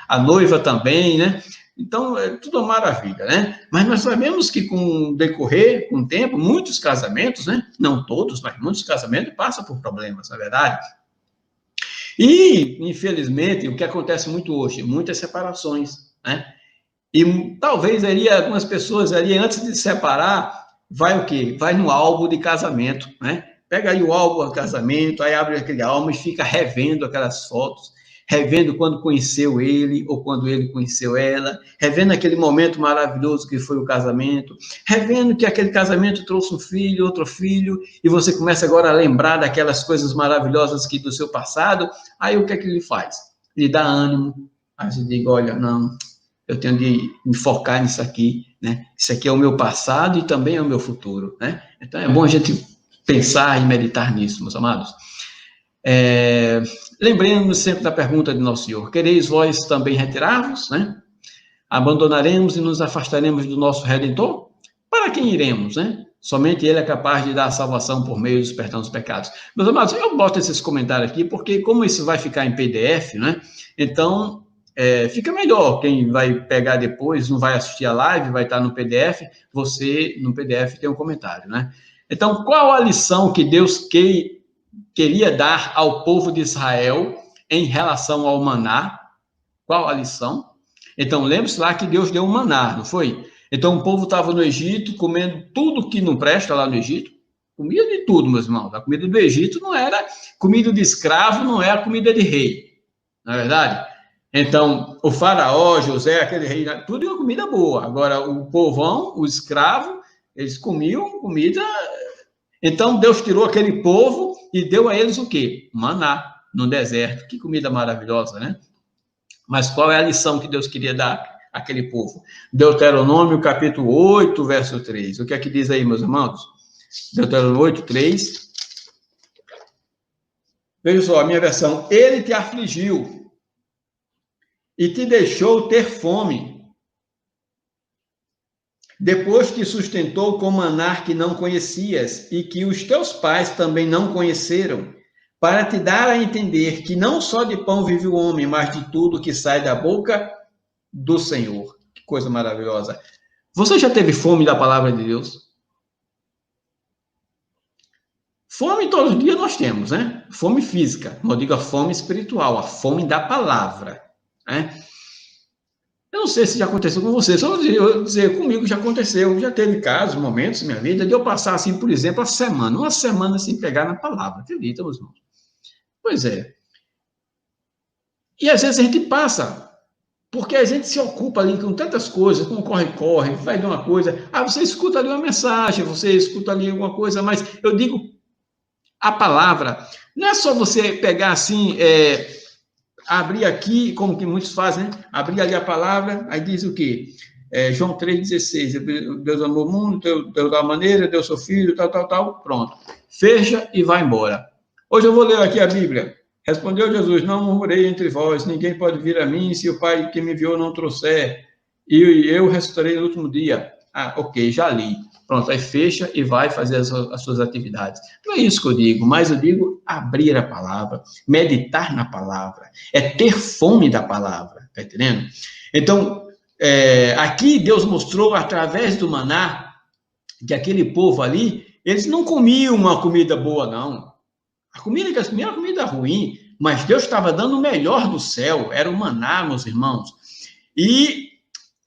a noiva também, né? Então, é tudo uma maravilha, né? Mas nós sabemos que com o decorrer, com o tempo, muitos casamentos, né? Não todos, mas muitos casamentos passam por problemas, na verdade. E, infelizmente, o que acontece muito hoje, muitas separações, né? E talvez ali algumas pessoas ali, antes de se separar, vai o quê? Vai no álbum de casamento, né? Pega aí o álbum de casamento, aí abre aquele álbum e fica revendo aquelas fotos, revendo quando conheceu ele ou quando ele conheceu ela, revendo aquele momento maravilhoso que foi o casamento, revendo que aquele casamento trouxe um filho, outro filho, e você começa agora a lembrar daquelas coisas maravilhosas que do seu passado, aí o que é que ele faz? Ele dá ânimo, aí você diz, olha, não, eu tenho de me focar nisso aqui, né? Isso aqui é o meu passado e também é o meu futuro, né? Então é bom a gente pensar e meditar nisso, meus amados. Lembremos sempre da pergunta de nosso Senhor: quereis vós também retirar-vos, né? Abandonaremos e nos afastaremos do nosso Redentor? Para quem iremos, né? Somente Ele é capaz de dar a salvação por meio dos perdão dos pecados. Meus amados, eu boto esses comentários aqui porque, como isso vai ficar em PDF, né? Então, fica melhor. Quem vai pegar depois, não vai assistir a live, vai estar no PDF, você, no PDF, tem um comentário, né? Então, qual a lição que Deus queria dar ao povo de Israel em relação ao maná? Qual a lição? Então, lembre-se lá que Deus deu um maná, não foi? Então, o povo estava no Egito, comendo tudo que não presta lá no Egito. Comia de tudo, meus irmãos. A comida do Egito não era comida de escravo, não era comida de rei. Não é verdade? Então, o faraó, José, aquele rei, tudo é uma comida boa. Agora, o povão, o escravo, eles comiam comida. Então, Deus tirou aquele povo e deu a eles o quê? Maná, no deserto. Que comida maravilhosa, né? Mas qual é a lição que Deus queria dar àquele povo? Deuteronômio, capítulo 8, verso 3. O que é que diz aí, meus irmãos? Deuteronômio 8, 3. Veja só, a minha versão. Ele te afligiu e te deixou ter fome. Depois te sustentou com maná que não conhecias e que os teus pais também não conheceram, para te dar a entender que não só de pão vive o homem, mas de tudo que sai da boca do Senhor. Que coisa maravilhosa. Você já teve fome da palavra de Deus? Fome todos os dias nós temos, né? Fome física, não digo a fome espiritual, a fome da palavra, né? Eu não sei se já aconteceu com você, só eu dizer, comigo já aconteceu, já teve casos, momentos na minha vida, de eu passar, assim, por exemplo, uma semana sem pegar na palavra, acredita, meus irmãos? Pois é. E às vezes a gente passa, porque a gente se ocupa ali com tantas coisas, com corre-corre, vai de uma coisa, você escuta ali uma mensagem, você escuta ali alguma coisa, mas eu digo, a palavra, não é só você pegar assim, abrir aqui, como que muitos fazem, né? Abrir ali a palavra, aí diz o quê? João 3,16, Deus amou o mundo, Deus da maneira, Deus seu filho, tal, pronto. Fecha e vai embora. Hoje eu vou ler aqui a Bíblia. Respondeu Jesus, não murmurei entre vós, ninguém pode vir a mim se o Pai que me enviou não trouxer, e eu ressuscitarei no último dia. Ok, já li. Pronto, aí fecha e vai fazer as suas atividades. Não é isso que eu digo, mas eu digo abrir a palavra, meditar na palavra, é ter fome da palavra, tá entendendo? Então, aqui Deus mostrou através do maná que aquele povo ali, eles não comiam uma comida boa, não. A comida que eles comiam era comida ruim, mas Deus estava dando o melhor do céu, era o maná, meus irmãos. E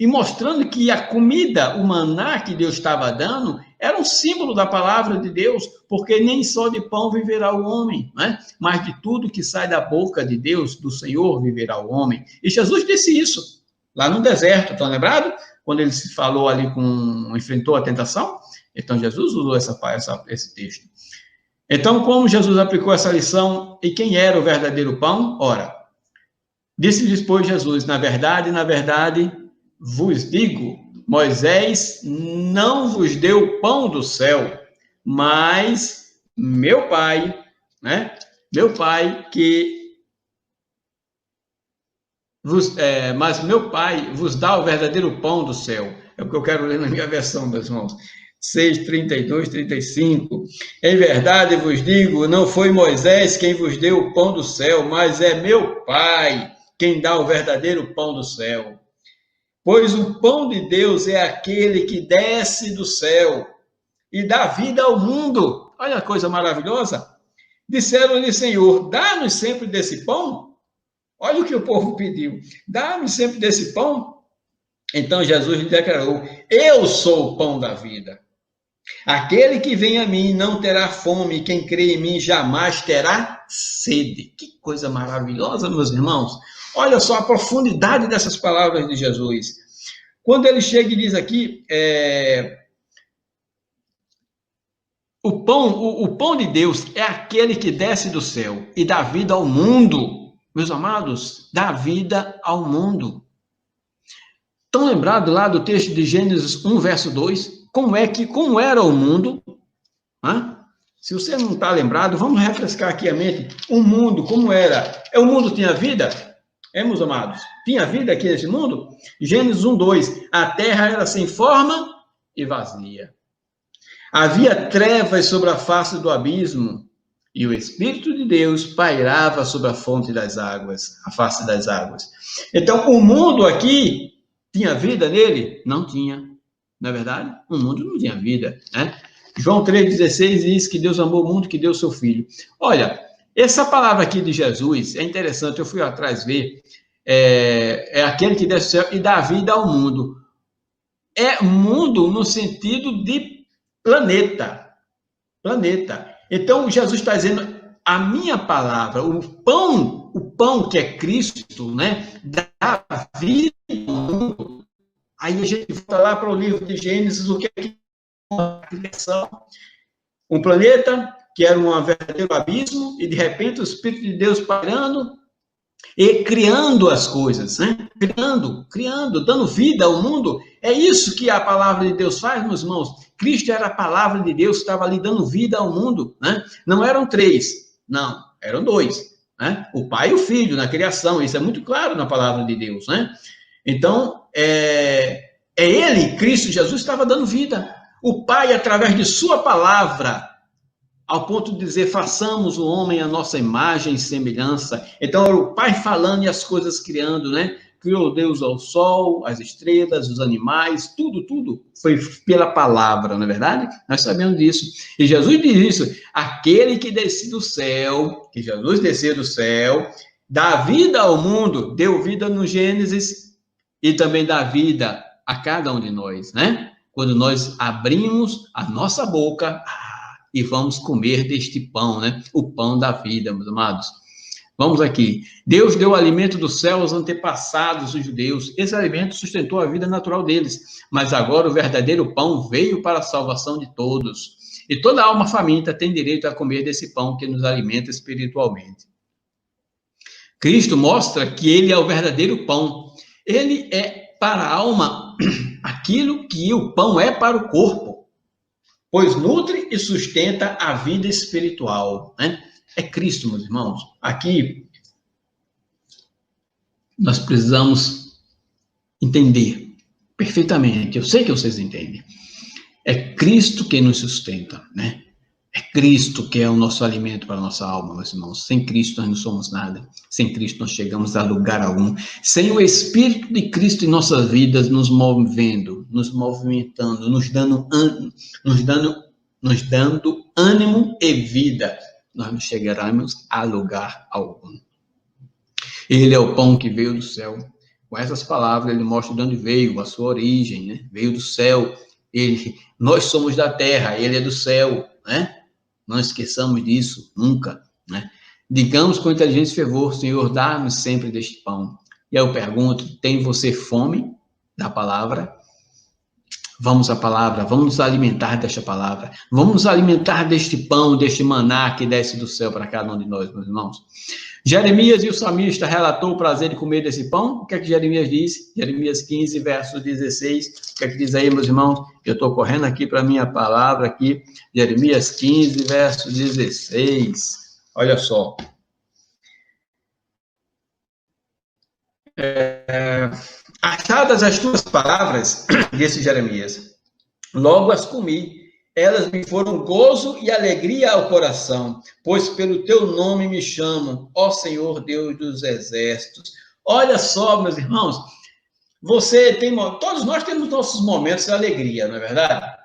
mostrando que a comida, o maná que Deus estava dando, era um símbolo da palavra de Deus, porque nem só de pão viverá o homem, né? Mas de tudo que sai da boca de Deus, do Senhor, viverá o homem. E Jesus disse isso, lá no deserto, estão lembrados? Quando ele se falou ali enfrentou a tentação? Então, Jesus usou esse texto. Então, como Jesus aplicou essa lição, e quem era o verdadeiro pão? Ora, disse-lhes, pois, Jesus, na verdade, vos digo, Moisés não vos deu pão do céu, mas meu Pai, né? Meu Pai mas meu Pai vos dá o verdadeiro pão do céu. É o que eu quero ler na minha versão, meus irmãos. 6, 32, 35. Em verdade vos digo, não foi Moisés quem vos deu o pão do céu, mas é meu Pai quem dá o verdadeiro pão do céu. Pois o pão de Deus é aquele que desce do céu e dá vida ao mundo. Olha a coisa maravilhosa. Disseram-lhe, Senhor, dá-nos sempre desse pão. Olha o que o povo pediu. Dá-nos sempre desse pão. Então Jesus lhe declarou, eu sou o pão da vida. Aquele que vem a mim não terá fome, quem crê em mim jamais terá sede. Que coisa maravilhosa, meus irmãos. Olha só a profundidade dessas palavras de Jesus. Quando ele chega e diz aqui, o pão de Deus é aquele que desce do céu e dá vida ao mundo. Meus amados, dá vida ao mundo. Estão lembrados lá do texto de Gênesis 1, verso 2? Como era o mundo? Se você não está lembrado, vamos refrescar aqui a mente. O mundo, como era? O mundo tinha vida? Meus amados? Tinha vida aqui nesse mundo? Gênesis 1, 2. A terra era sem forma e vazia. Havia trevas sobre a face do abismo e o Espírito de Deus pairava sobre a fonte das águas, a face das águas. Então, o mundo aqui tinha vida nele? Não tinha. Não é verdade? O mundo não tinha vida, né? João 3,16 diz que Deus amou o mundo, que deu o seu Filho. Olha, essa palavra aqui de Jesus é interessante, eu fui atrás ver, é aquele que desce do céu e dá vida ao mundo. É mundo no sentido de planeta. Então, Jesus está dizendo, a minha palavra, o pão que é Cristo, né, dá vida ao mundo. Aí a gente volta lá para o livro de Gênesis, o que é uma criação? Um planeta que era um verdadeiro abismo, e de repente o Espírito de Deus parando e criando as coisas, né? Criando, dando vida ao mundo. É isso que a palavra de Deus faz, meus irmãos. Cristo era a palavra de Deus, estava ali dando vida ao mundo, né? Não eram 3, não, eram 2, né? O Pai e o Filho na criação, isso é muito claro na palavra de Deus, né? Então, ele, Cristo Jesus, estava dando vida. O Pai, através de sua palavra, ao ponto de dizer, façamos o homem à nossa imagem e semelhança. Então, era o Pai falando e as coisas criando, né? Criou Deus ao sol, as estrelas, os animais, tudo foi pela palavra, não é verdade? Nós sabemos disso. E Jesus diz isso, aquele que desce do céu, que Jesus desceu do céu, dá vida ao mundo, deu vida no Gênesis e também dá vida a cada um de nós, né? Quando nós abrimos a nossa boca e vamos comer deste pão, né? O pão da vida, meus amados. Vamos aqui. Deus deu o alimento do céu aos antepassados, os judeus. Esse alimento sustentou a vida natural deles. Mas agora o verdadeiro pão veio para a salvação de todos. E toda alma faminta tem direito a comer desse pão que nos alimenta espiritualmente. Cristo mostra que ele é o verdadeiro pão. Ele é para a alma aquilo que o pão é para o corpo, pois nutre e sustenta a vida espiritual, né? É Cristo, meus irmãos. Aqui, nós precisamos entender perfeitamente, eu sei que vocês entendem. É Cristo quem nos sustenta, né? É Cristo que é o nosso alimento para a nossa alma, meus irmãos. Sem Cristo nós não somos nada. Sem Cristo nós chegamos a lugar algum. Sem o Espírito de Cristo em nossas vidas, nos movendo, nos movimentando, nos dando ânimo e vida, nós não chegaremos a lugar algum. Ele é o pão que veio do céu. Com essas palavras, ele mostra de onde veio, a sua origem, né? Veio do céu. Nós somos da terra, ele é do céu, né? Não esqueçamos disso, nunca, né? Digamos com inteligência e fervor, Senhor, dá-nos sempre deste pão. E aí eu pergunto, tem você fome da palavra? Vamos à palavra, vamos nos alimentar desta palavra, vamos nos alimentar deste pão, deste maná que desce do céu para cada um de nós, meus irmãos. Jeremias e o salmista relatou o prazer de comer desse pão. O que é que Jeremias diz? Jeremias 15, verso 16. O que é que diz aí, meus irmãos? Eu estou correndo aqui para a minha palavra aqui. Jeremias 15, verso 16. Olha só. Achadas as tuas palavras, disse Jeremias, logo as comi. Elas me foram gozo e alegria ao coração, pois pelo teu nome me chamam, ó Senhor Deus dos exércitos. Olha só, meus irmãos, todos nós temos nossos momentos de alegria, não é verdade?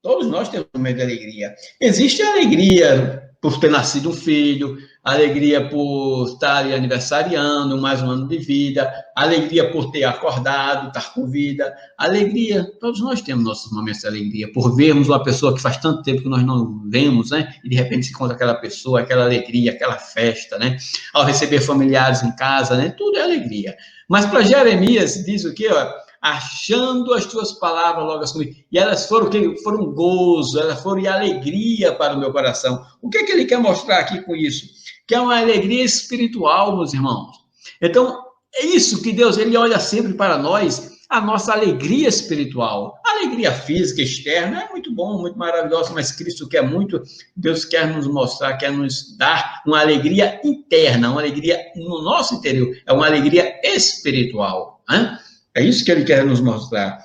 Todos nós temos momentos de alegria. Existe a alegria por ter nascido um filho, alegria por estar aniversariando, mais um ano de vida, alegria por ter acordado, estar com vida, alegria, todos nós temos nossos momentos de alegria, por vermos uma pessoa que faz tanto tempo que nós não vemos, né, e de repente se encontra aquela pessoa, aquela alegria, aquela festa, né, ao receber familiares em casa, né, tudo é alegria. Mas para Jeremias diz o quê, ó? Achando as tuas palavras logo as comigo. E elas foram gozo, elas foram alegria para o meu coração. O que é que ele quer mostrar aqui com isso? Que é uma alegria espiritual, meus irmãos. Então, é isso que Deus, ele olha sempre para nós, a nossa alegria espiritual. A alegria física, externa, é muito bom, muito maravilhosa, mas Cristo quer muito, Deus quer nos mostrar, quer nos dar uma alegria interna, uma alegria no nosso interior, é uma alegria espiritual, né? É isso que ele quer nos mostrar.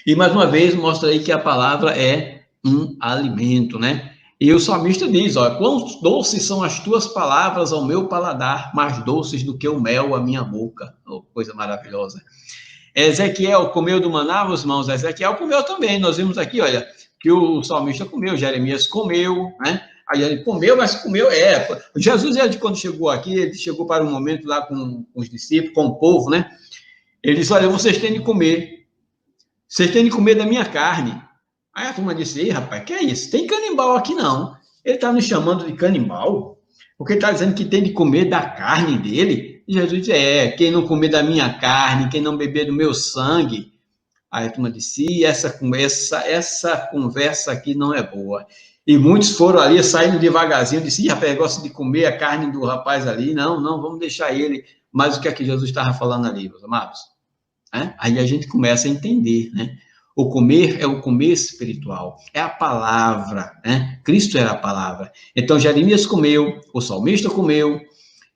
E, mais uma vez, mostra aí que a palavra é um alimento, né? E o salmista diz, ó, quão doces são as tuas palavras ao meu paladar, mais doces do que o mel à minha boca. Oh, coisa maravilhosa. Ezequiel comeu do maná, meus irmãos, Ezequiel comeu também. Nós vimos aqui, olha, que o salmista comeu, Jeremias comeu, né? Aí ele comeu, mas comeu, Jesus, ele, quando chegou aqui, ele chegou para um momento lá com os discípulos, com o povo, né? Ele disse, olha, vocês têm de comer da minha carne. Aí a turma disse, ei, rapaz, que é isso? Tem canibal aqui não. Ele está nos chamando de canibal, porque ele está dizendo que tem de comer da carne dele. E Jesus disse, quem não comer da minha carne, quem não beber do meu sangue. Aí a turma disse, essa conversa aqui não é boa. E muitos foram ali, saindo devagarzinho, disse, rapaz, gosta de comer a carne do rapaz ali. Não, vamos deixar ele. Mas o que é que Jesus estava falando ali, meus amados? Aí a gente começa a entender, né? O comer é o comer espiritual, é a palavra, né? Cristo era a palavra. Então, Jeremias comeu, o salmista comeu,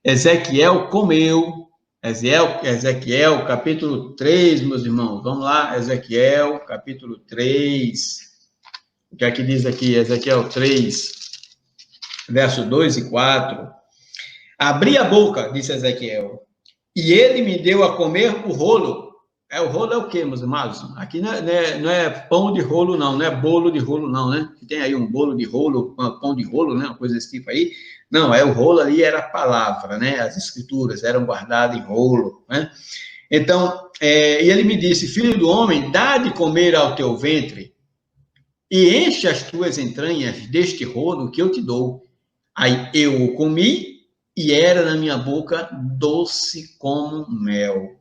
Ezequiel comeu, Ezequiel, capítulo 3, meus irmãos, vamos lá, Ezequiel, capítulo 3, o que é que diz aqui, Ezequiel 3, verso 2 e 4, abri a boca, disse Ezequiel, e ele me deu a comer o rolo. O rolo é o quê, meus irmãos? Aqui não é pão de rolo, não é bolo de rolo, não, né? Tem aí um bolo de rolo, pão de rolo, né? Uma coisa desse tipo aí. Não, o rolo ali era a palavra, né? As escrituras eram guardadas em rolo, né? Então, e ele me disse, filho do homem, dá de comer ao teu ventre e enche as tuas entranhas deste rolo que eu te dou. Aí eu o comi e era na minha boca doce como mel.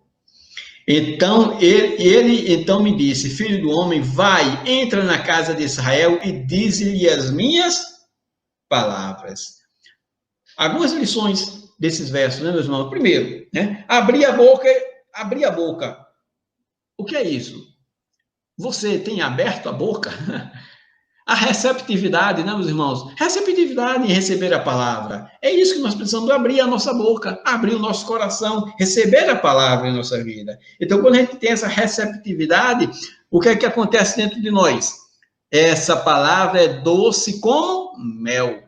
Então, ele então me disse, filho do homem, vai, entra na casa de Israel e diz-lhe as minhas palavras. Algumas lições desses versos, né, meus irmãos? Primeiro, né, abrir a boca. O que é isso? Você tem aberto a boca? A receptividade, né, meus irmãos? Receptividade em receber a palavra. É isso que nós precisamos, abrir a nossa boca, abrir o nosso coração, receber a palavra em nossa vida. Então, quando a gente tem essa receptividade, o que é que acontece dentro de nós? Essa palavra é doce como mel.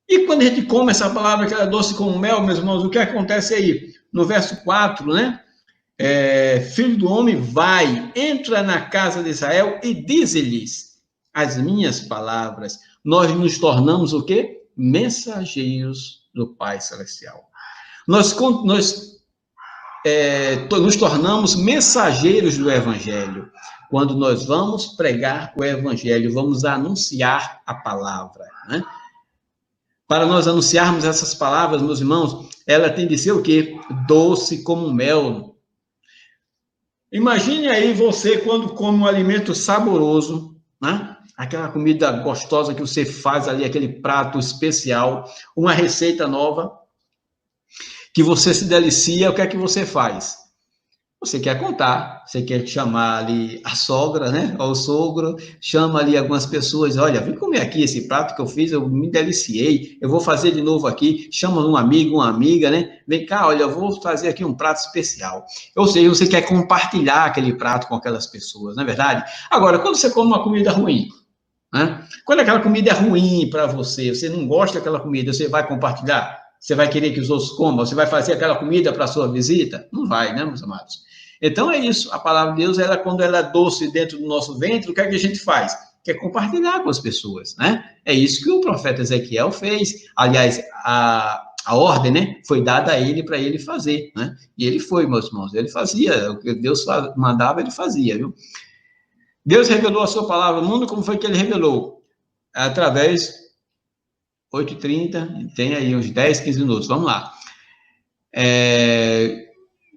E quando a gente come essa palavra que é doce como mel, meus irmãos, o que acontece aí? No verso 4, né? Filho do homem, vai, entra na casa de Israel e diz-lhes as minhas palavras. Nós nos tornamos o quê? Mensageiros do Pai Celestial. Nós nos tornamos mensageiros do Evangelho. Quando nós vamos pregar o Evangelho, vamos anunciar a palavra, né? Para nós anunciarmos essas palavras, meus irmãos, ela tem de ser o quê? Doce como mel. Imagine aí você quando come um alimento saboroso, né? Aquela comida gostosa que você faz ali, aquele prato especial, uma receita nova, que você se delicia, o que é que você faz? Você quer contar, você quer chamar ali a sogra, né? Ou o sogro, chama ali algumas pessoas, olha, vem comer aqui esse prato que eu fiz, eu me deliciei, eu vou fazer de novo aqui, chama um amigo, uma amiga, né? Vem cá, olha, eu vou fazer aqui um prato especial. Ou seja, você quer compartilhar aquele prato com aquelas pessoas, não é verdade? Agora, quando você come uma comida ruim, né? Quando aquela comida é ruim para você, você não gosta daquela comida, você vai compartilhar? Você vai querer que os outros comam? Você vai fazer aquela comida para a sua visita? Não vai, né, meus amados? Então é isso, a palavra de Deus, quando ela é doce dentro do nosso ventre, o que é que a gente faz? Quer compartilhar com as pessoas, né? É isso que o profeta Ezequiel fez. Aliás, a ordem, né, foi dada a ele para ele fazer, né? E ele foi, meus irmãos, ele fazia, o que Deus mandava, ele fazia, viu? Deus revelou a sua palavra ao mundo, como foi que ele revelou? Através 8h30, tem aí uns 10, 15 minutos, vamos lá.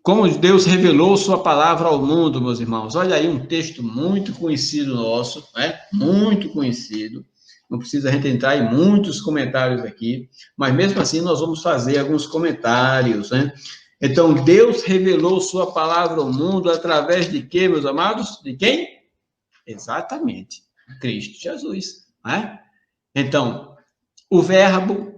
Como Deus revelou sua palavra ao mundo, meus irmãos. Olha aí um texto muito conhecido nosso, né? Muito conhecido. Não precisa a gente entrar em muitos comentários aqui, mas mesmo assim nós vamos fazer alguns comentários, né? Então, Deus revelou sua palavra ao mundo através de quê, meus amados? De quem? Exatamente, Cristo Jesus, né? Então, o verbo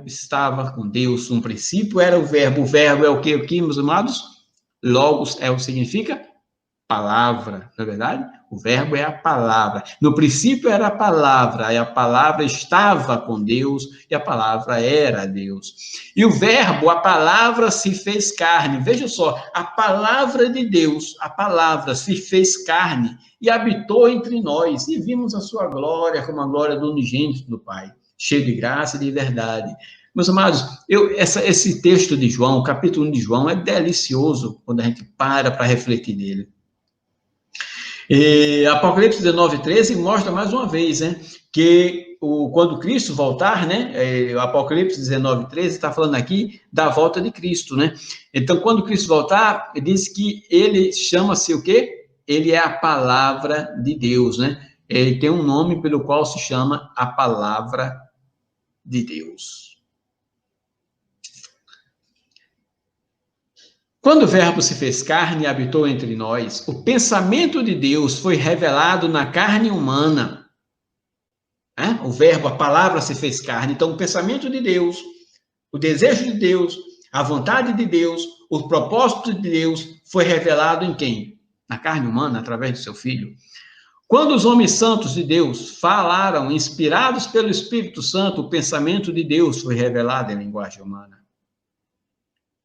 estava com Deus, no princípio era o verbo é o que aqui, meus amados? Logos significa palavra, não é verdade? O verbo é a palavra. No princípio era a palavra, e a palavra estava com Deus, e a palavra era Deus. E o verbo, a palavra se fez carne. Veja só, a palavra de Deus, a palavra se fez carne e habitou entre nós, e vimos a sua glória como a glória do unigênito do Pai, cheio de graça e de verdade. Meus amados, esse texto de João, o capítulo 1 de João, é delicioso quando a gente para refletir nele. E Apocalipse 19:13 mostra mais uma vez, né, que quando Cristo voltar, né, o Apocalipse 19:13 está falando aqui da volta de Cristo, né? Então, quando Cristo voltar, ele diz que ele chama-se o quê? Ele é a palavra de Deus, né? Ele tem um nome pelo qual se chama a palavra de Deus. Quando o Verbo se fez carne e habitou entre nós, o pensamento de Deus foi revelado na carne humana. O Verbo, a palavra se fez carne. Então, o pensamento de Deus, o desejo de Deus, a vontade de Deus, o propósito de Deus foi revelado em quem? Na carne humana, através do seu Filho. Quando os homens santos de Deus falaram, inspirados pelo Espírito Santo, o pensamento de Deus foi revelado em linguagem humana.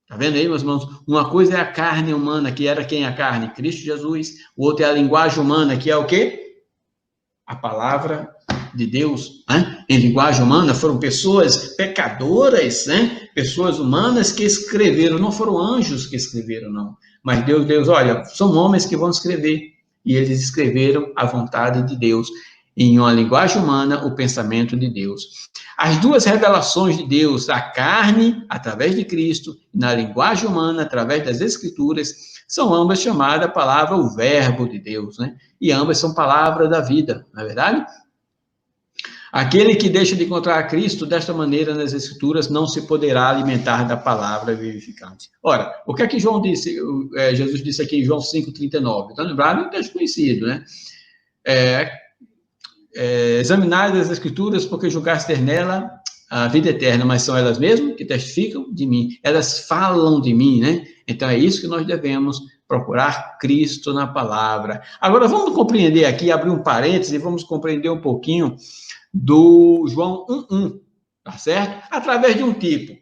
Está vendo aí, meus irmãos? Uma coisa é a carne humana, que era quem? A carne? Cristo Jesus. O outro é a linguagem humana, que é o quê? A palavra de Deus. Em linguagem humana, foram pessoas pecadoras, pessoas humanas que escreveram. Não foram anjos que escreveram, não. Mas Deus, olha, são homens que vão escrever. E eles escreveram a vontade de Deus. Em uma linguagem humana, o pensamento de Deus. As duas revelações de Deus, a carne, através de Cristo, e na linguagem humana, através das Escrituras, são ambas chamadas a palavra, o verbo de Deus, né? E ambas são palavras da vida, não é verdade? Aquele que deixa de encontrar Cristo desta maneira nas Escrituras não se poderá alimentar da palavra vivificante. Ora, o que é que João disse? Jesus disse aqui em João 5,39. Estão lembrados? É um texto conhecido, né? Examinai as Escrituras, porque julgaste ter nela a vida eterna, mas são elas mesmas que testificam de mim. Elas falam de mim, né? Então é isso que nós devemos procurar Cristo na palavra. Agora vamos compreender aqui, abrir um parênteses e vamos compreender um pouquinho do João 1:1, tá certo? Através de um tipo.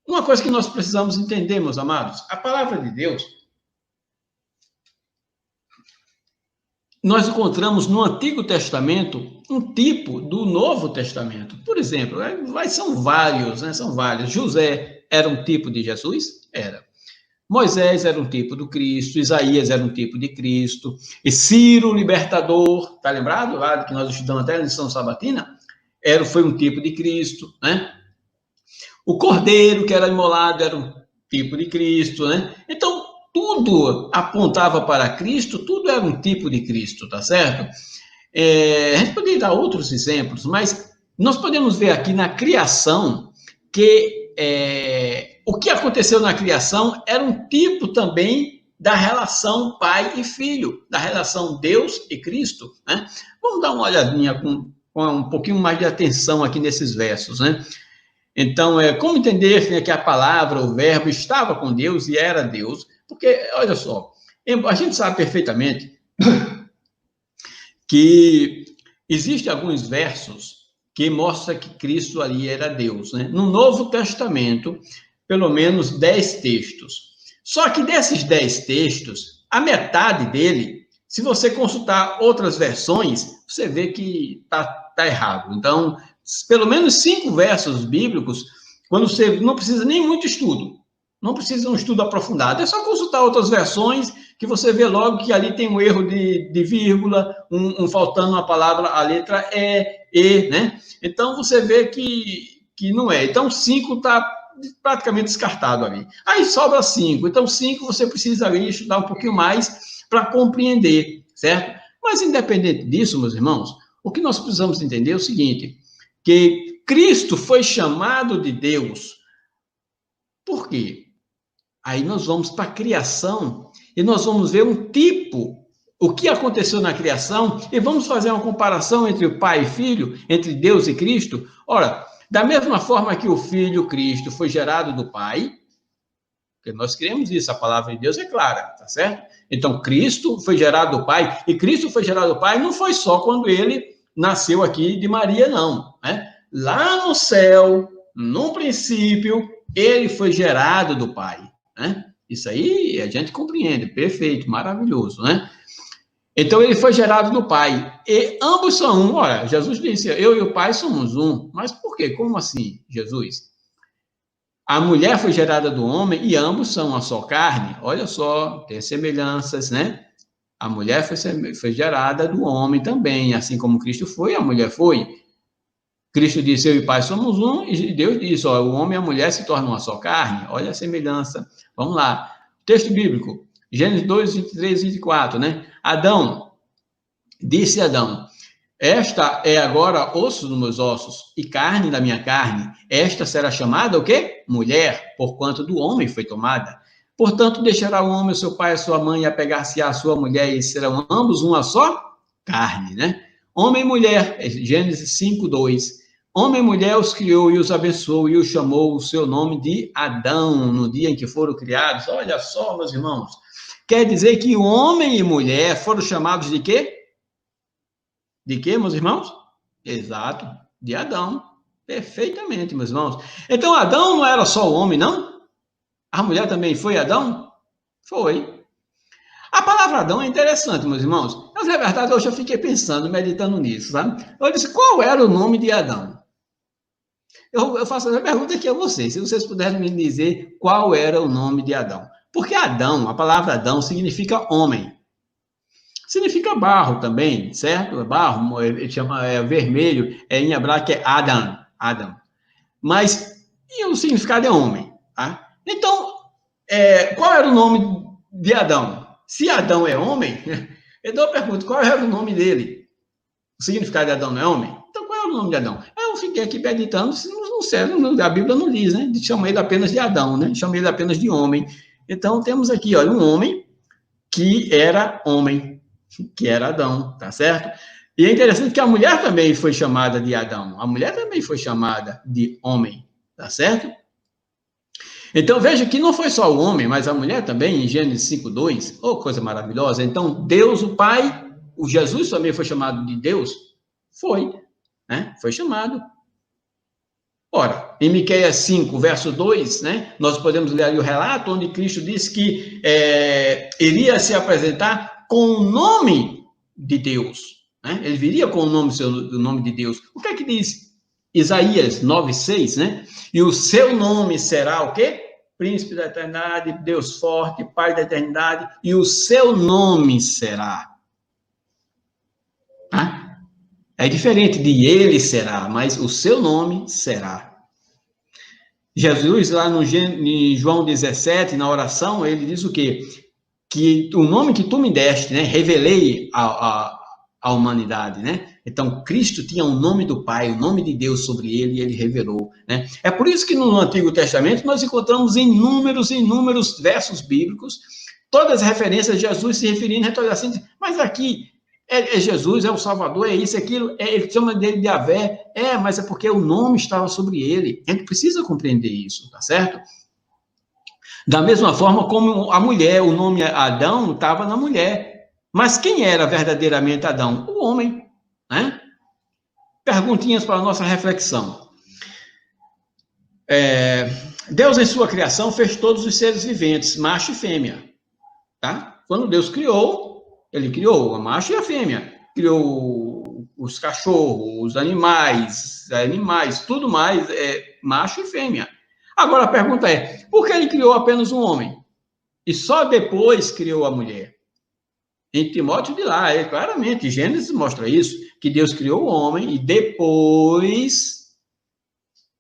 Uma coisa que nós precisamos entender, meus amados, a palavra de Deus, nós encontramos no Antigo Testamento um tipo do Novo Testamento. Por exemplo, são vários, né? São vários. José era um tipo de Jesus? Era. Moisés era um tipo do Cristo, Isaías era um tipo de Cristo, e Ciro, o libertador, tá lembrado lá que nós estudamos até na lição sabatina? Foi um tipo de Cristo, né? O cordeiro que era imolado era um tipo de Cristo, né? Então, tudo apontava para Cristo, tudo era um tipo de Cristo, tá certo? A gente poderia dar outros exemplos, mas nós podemos ver aqui na criação que o que aconteceu na criação era um tipo também da relação pai e filho, da relação Deus e Cristo, né? Vamos dar uma olhadinha com um pouquinho mais de atenção aqui nesses versos, né? Então, como entender, né, que a palavra, o verbo, estava com Deus e era Deus? Porque, olha só, a gente sabe perfeitamente que existem alguns versos que mostram que Cristo ali era Deus, né? No Novo Testamento, pelo menos 10 textos. Só que desses 10 textos, a metade dele, se você consultar outras versões, você vê que tá errado. Então, pelo menos 5 versos bíblicos, quando você não precisa nem muito estudo, não precisa um estudo aprofundado, é só consultar outras versões que você vê logo que ali tem um erro de vírgula, faltando uma palavra, a letra E, né? Então, você vê que não é. Então, 5 está praticamente descartado ali. Aí sobra 5. Então, 5 você precisa ali estudar um pouquinho mais para compreender, certo? Mas, independente disso, meus irmãos, o que nós precisamos entender é o seguinte, que Cristo foi chamado de Deus. Por quê? Aí nós vamos para a criação e nós vamos ver um tipo, o que aconteceu na criação, e vamos fazer uma comparação entre o Pai e Filho, entre Deus e Cristo. Ora, da mesma forma que o Filho, Cristo, foi gerado do Pai, Porque nós cremos isso, a palavra de Deus é clara, tá certo? Então, Cristo foi gerado do Pai, e Cristo foi gerado do Pai não foi só quando ele nasceu aqui de Maria, não, né? Lá no céu, no princípio, ele foi gerado do Pai, né? Isso aí a gente compreende, perfeito, maravilhoso, né? Então, ele foi gerado do Pai, e ambos são um. Olha, Jesus disse, eu e o Pai somos um. Mas por quê? Como assim, Jesus? A mulher foi gerada do homem e ambos são uma só carne. Olha só, tem semelhanças, né? A mulher foi gerada do homem também, assim como Cristo foi, a mulher foi. Cristo disse, eu e o Pai somos um, e Deus disse, ó, o homem e a mulher se tornam uma só carne. Olha a semelhança. Vamos lá. Texto bíblico, Gênesis 2, 23 e 24, né? Adão, disse Adão, esta é agora osso dos meus ossos e carne da minha carne. Esta será chamada o quê? Mulher, porquanto do homem foi tomada. Portanto, deixará o homem o seu pai e a sua mãe e apegar-se-á à sua mulher e serão ambos uma só carne, né? Homem e mulher, Gênesis 5, 2. Homem e mulher os criou e os abençoou e os chamou o seu nome de Adão no dia em que foram criados. Olha só, meus irmãos. Quer dizer que homem e mulher foram chamados de quê? De quê, meus irmãos? Exato, de Adão. Perfeitamente, meus irmãos. Então, Adão não era só o homem, não? A mulher também foi Adão? Foi. A palavra Adão é interessante, meus irmãos. Mas é verdade, hoje eu fiquei pensando, meditando nisso, sabe? Eu disse, qual era o nome de Adão? Eu faço essa pergunta aqui a vocês, se vocês puderem me dizer qual era o nome de Adão. Porque Adão, a palavra Adão significa homem. Significa barro também, certo? Barro, ele chama vermelho, em hebraico é Adam, Adam. Mas, e o significado é homem, tá? Então, qual era o nome de Adão? Se Adão é homem, eu pergunto, qual era o nome dele? O significado de Adão não é homem? Então, qual era o nome de Adão? Eu fiquei aqui meditando, não sei, a Bíblia não diz, né? Chama ele apenas de Adão, né? Chama ele apenas de homem. Então, temos aqui, olha, um homem que era homem, que era Adão, tá certo? E é interessante que a mulher também foi chamada de Adão, a mulher também foi chamada de homem, tá certo? Então, veja que não foi só o homem, mas a mulher também, em Gênesis 5:2, oh, coisa maravilhosa. Então, Deus, o Pai, o Jesus também foi chamado de Deus? Foi, né? Foi chamado. Ora, em Miqueias 5, verso 2, né, nós podemos ler ali o relato onde Cristo disse que iria se apresentar com o nome de Deus, né? Ele viria com o nome de Deus. O que é que diz Isaías 9:6, né? E o seu nome será o quê? Príncipe da eternidade, Deus forte, Pai da eternidade, e o seu nome será. Tá? É diferente de ele será, mas o seu nome será. Jesus, lá em João 17, na oração, ele diz o quê? Que o nome que tu me deste, né? Revelei a humanidade, né? Então, Cristo tinha o nome do Pai, o nome de Deus sobre ele, e ele revelou, né? É por isso que no Antigo Testamento nós encontramos inúmeros versos bíblicos, todas as referências a Jesus se referindo a todas assim, mas aqui é Jesus, é o Salvador, é isso, é aquilo, ele chama dele de Yahvé, mas é porque o nome estava sobre ele. A gente precisa compreender isso, tá certo? Da mesma forma como a mulher, o nome Adão estava na mulher. Mas quem era verdadeiramente Adão? O homem, né? Perguntinhas para a nossa reflexão. Deus, em sua criação, fez todos os seres viventes, macho e fêmea, tá? Quando Deus criou, ele criou a macho e a fêmea, criou os cachorros, os animais, tudo mais, macho e fêmea. Agora a pergunta é, por que ele criou apenas um homem? E só depois criou a mulher? Em Timóteo de lá, claramente, Gênesis mostra isso, que Deus criou o homem e depois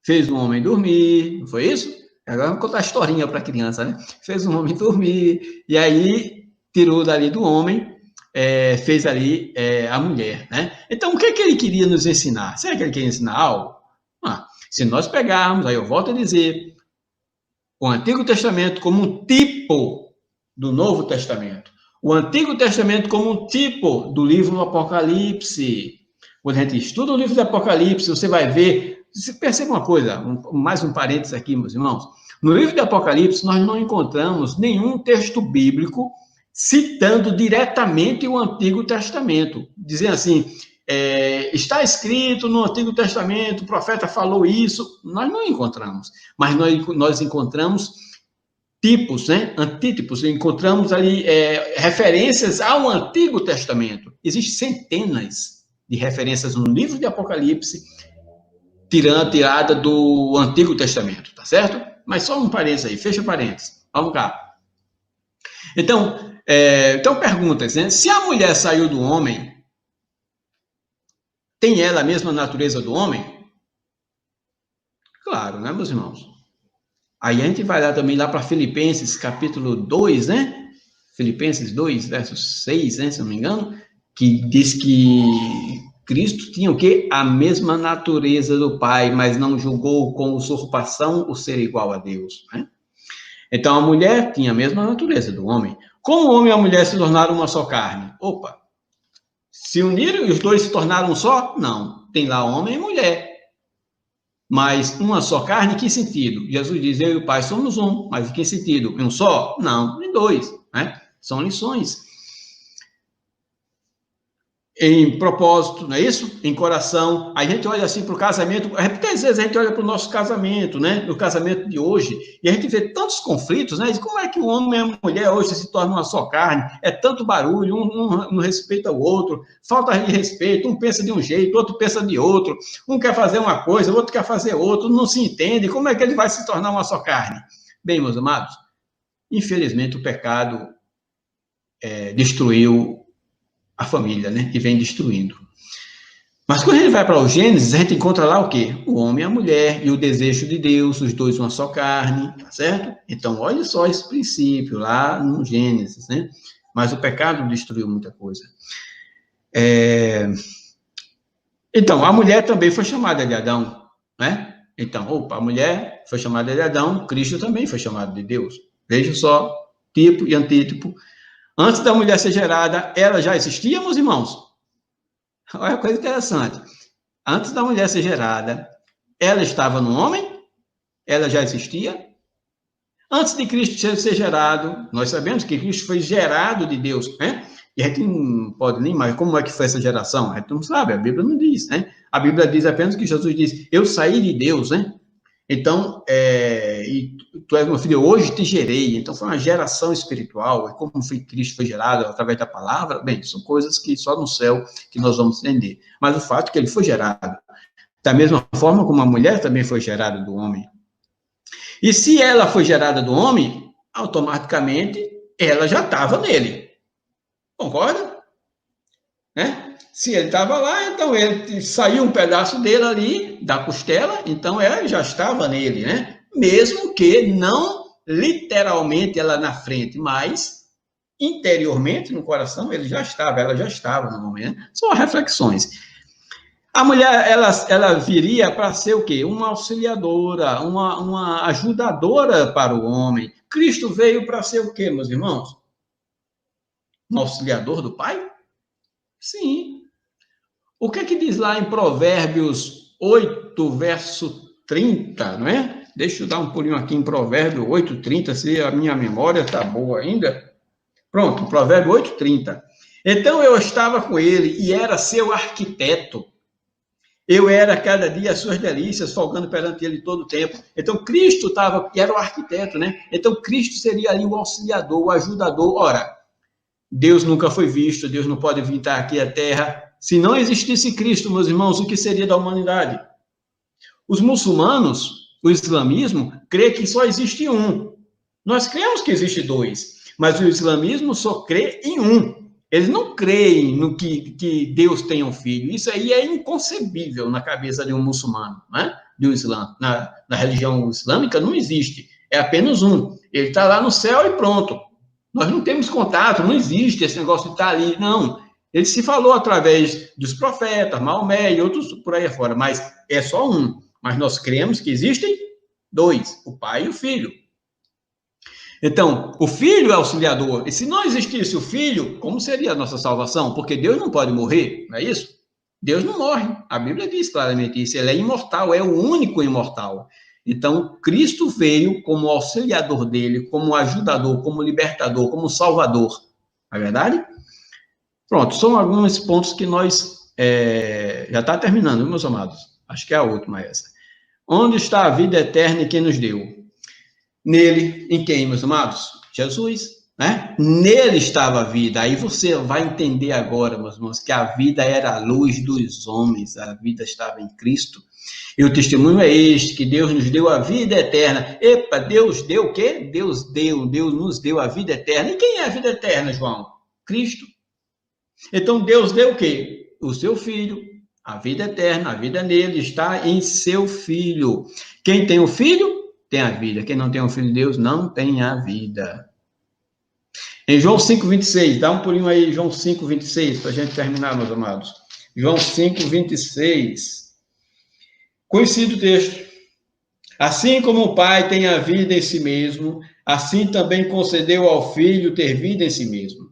fez o homem dormir, não foi isso? Agora vamos contar a historinha para a criança, né? Fez o homem dormir, e aí tirou dali do homem, fez ali a mulher, né? Então, o que é que ele queria nos ensinar? Será que ele queria ensinar algo? Se nós pegarmos, aí eu volto a dizer, o Antigo Testamento como um tipo do Novo Testamento, o Antigo Testamento como um tipo do livro do Apocalipse. Quando a gente estuda o livro do Apocalipse, você vai ver, você percebe uma coisa, mais um parênteses aqui, meus irmãos, No livro de Apocalipse, nós não encontramos nenhum texto bíblico citando diretamente o Antigo Testamento, dizendo assim, está escrito no Antigo Testamento, o profeta falou isso, nós não encontramos, mas nós encontramos tipos, né? Antítipos, encontramos ali referências ao Antigo Testamento. Existem centenas de referências no livro de Apocalipse, tirada do Antigo Testamento, tá certo? Mas só um parênteses aí, fecha parênteses, vamos cá. Então perguntas, né? Se a mulher saiu do homem, tem ela a mesma natureza do homem? Claro, né, meus irmãos? Aí a gente vai lá também para Filipenses, capítulo 2, né? Filipenses 2, verso 6, né, se não me engano, que diz que Cristo tinha o quê? A mesma natureza do Pai, mas não julgou com usurpação o ser igual a Deus, né? Então, a mulher tinha a mesma natureza do homem. Como o homem e a mulher se tornaram uma só carne? Opa! Se uniram e os dois se tornaram um só? Não. Tem lá homem e mulher. Mas uma só carne, em que sentido? Jesus diz, eu e o Pai somos um. Mas em que sentido? Um só? Não, em dois, né? São lições. Em propósito, não é isso? Em coração. A gente olha assim para o casamento, porque às vezes a gente olha para o nosso casamento, né? O casamento de hoje, e a gente vê tantos conflitos, né? De como é que o homem e a mulher hoje se tornam uma só carne? É tanto barulho, um não respeita o outro, falta de respeito, um pensa de um jeito, outro pensa de outro, um quer fazer uma coisa, o outro quer fazer outra, não se entende. Como é que ele vai se tornar uma só carne? Bem, meus amados, infelizmente o pecado destruiu a família, né? E vem destruindo. Mas quando a gente vai para o Gênesis, a gente encontra lá o quê? O homem e a mulher, e o desejo de Deus, os dois uma só carne, tá certo? Então, olha só esse princípio lá no Gênesis, né? Mas o pecado destruiu muita coisa. Então, a mulher também foi chamada de Adão, né? Então, a mulher foi chamada de Adão, Cristo também foi chamado de Deus. Veja só, tipo e antítipo. Antes da mulher ser gerada, ela já existia, meus irmãos? Olha a coisa interessante. Antes da mulher ser gerada, ela estava no homem? Ela já existia? Antes de Cristo ser gerado, nós sabemos que Cristo foi gerado de Deus, né? E a gente não pode nem mais, como é que foi essa geração? A gente não sabe, a Bíblia não diz, né? A Bíblia diz apenas que Jesus diz, eu saí de Deus, né? Então, e tu és meu filho, hoje te gerei. Então, foi uma geração espiritual. Como foi Cristo foi gerado através da palavra? Bem, são coisas que só no céu que nós vamos entender. Mas o fato é que ele foi gerado. Da mesma forma como a mulher também foi gerada do homem. E se ela foi gerada do homem, automaticamente ela já estava nele. Concorda? Né? Se ele estava lá, então ele saiu um pedaço dele ali, da costela, então ela já estava nele, né? Mesmo que não literalmente ela na frente, mas interiormente, no coração, ela já estava no momento. São reflexões. A mulher, ela viria para ser o quê? Uma auxiliadora, uma ajudadora para o homem. Cristo veio para ser o quê, meus irmãos? Um auxiliador do Pai? Sim. O que diz lá em Provérbios 8, verso 30, não é? Deixa eu dar um pulinho aqui em Provérbios 8, 30, se a minha memória está boa ainda. Pronto, Provérbio 8, 30. Então eu estava com ele e era seu arquiteto. Eu era cada dia as suas delícias, folgando perante ele todo o tempo. Então Cristo era o arquiteto, né? Então Cristo seria ali o auxiliador, o ajudador. Ora, Deus nunca foi visto, Deus não pode vir aqui à Terra. Se não existisse Cristo, meus irmãos, o que seria da humanidade? Os muçulmanos, o islamismo, crê que só existe um. Nós cremos que existe dois, mas o islamismo só crê em um. Eles não creem no que Deus tem um filho. Isso aí é inconcebível na cabeça de um muçulmano, né? Do Islã. Na religião islâmica não existe. É apenas um. Ele está lá no céu e pronto. Nós não temos contato, não existe esse negócio de estar ali, não. Ele se falou através dos profetas, Maomé e outros por aí afora, mas é só um. Mas nós cremos que existem dois, o pai e o filho. Então, o filho é auxiliador. E se não existisse o filho, como seria a nossa salvação? Porque Deus não pode morrer, não é isso? Deus não morre. A Bíblia diz claramente isso. Ele é imortal, é o único imortal. Então, Cristo veio como auxiliador dele, como ajudador, como libertador, como salvador. Não é verdade? Pronto, são alguns pontos que nós... já está terminando, meus amados? Acho que é a última essa. Onde está a vida eterna e quem nos deu? Nele, em quem, meus amados? Jesus, né? Nele estava a vida. Aí você vai entender agora, meus irmãos, que a vida era a luz dos homens, a vida estava em Cristo. E o testemunho é este, que Deus nos deu a vida eterna. Epa, Deus deu o quê? Deus nos deu a vida eterna. E quem é a vida eterna, João? Cristo. Então, Deus deu o quê? O seu Filho. A vida eterna, a vida nele está em seu Filho. Quem tem o Filho, tem a vida. Quem não tem o Filho de Deus, não tem a vida. Em João 5,26, dá um pulinho aí, João 5,26, para a gente terminar, meus amados. João 5,26. Conhecido texto. Assim como o Pai tem a vida em si mesmo, assim também concedeu ao Filho ter vida em si mesmo.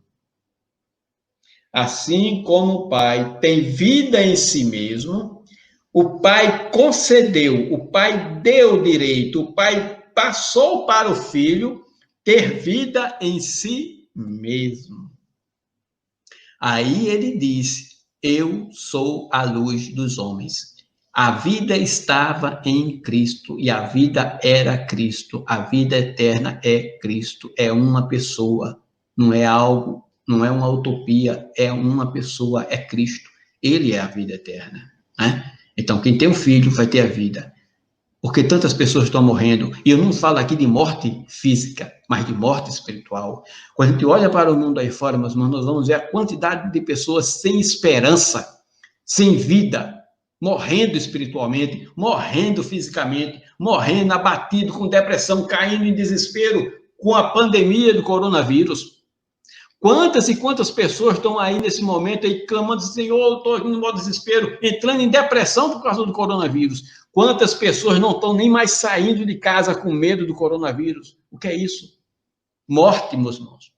Assim como o Pai tem vida em si mesmo, o Pai concedeu, o Pai deu direito, o Pai passou para o Filho ter vida em si mesmo. Aí ele disse: eu sou a luz dos homens. A vida estava em Cristo e a vida era Cristo. A vida eterna é Cristo, é uma pessoa, não é algo, não é uma utopia, é uma pessoa, é Cristo. Ele é a vida eterna, né? Então, quem tem um filho vai ter a vida. Porque tantas pessoas estão morrendo. E eu não falo aqui de morte física, mas de morte espiritual. Quando a gente olha para o mundo aí fora, meus irmãos, nós vamos ver a quantidade de pessoas sem esperança, sem vida, morrendo espiritualmente, morrendo fisicamente, morrendo abatido, com depressão, caindo em desespero com a pandemia do coronavírus. Quantas e quantas pessoas estão aí nesse momento aí clamando, Senhor, eu estou no modo desespero, entrando em depressão por causa do coronavírus. Quantas pessoas não estão nem mais saindo de casa com medo do coronavírus? O que é isso? Morte, meus irmãos.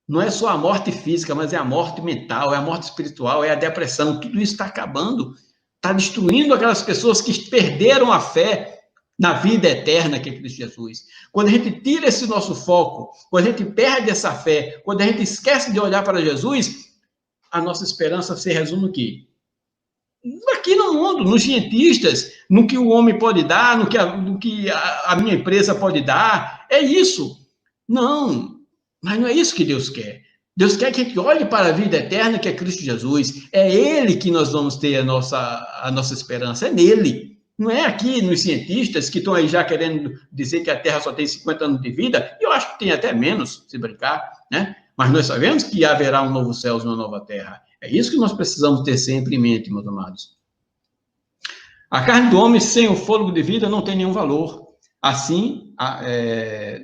Não é só a morte física, mas é a morte mental, é a morte espiritual, é a depressão. Tudo isso está acabando, está destruindo aquelas pessoas que perderam a fé na vida eterna que é Cristo Jesus. Quando a gente tira esse nosso foco, quando a gente perde essa fé, quando a gente esquece de olhar para Jesus, a nossa esperança se resume no quê? Aqui no mundo, nos cientistas, no que o homem pode dar, no que a minha empresa pode dar, é isso. Não, mas não é isso que Deus quer. Deus quer que a gente olhe para a vida eterna que é Cristo Jesus. É Ele que nós vamos ter a nossa esperança, é nele. Não é aqui nos cientistas que estão aí já querendo dizer que a Terra só tem 50 anos de vida, e eu acho que tem até menos, se brincar, né? Mas nós sabemos que haverá um novo céu e uma nova terra. É isso que nós precisamos ter sempre em mente, meus amados. A carne do homem sem o fôlego de vida não tem nenhum valor. Assim,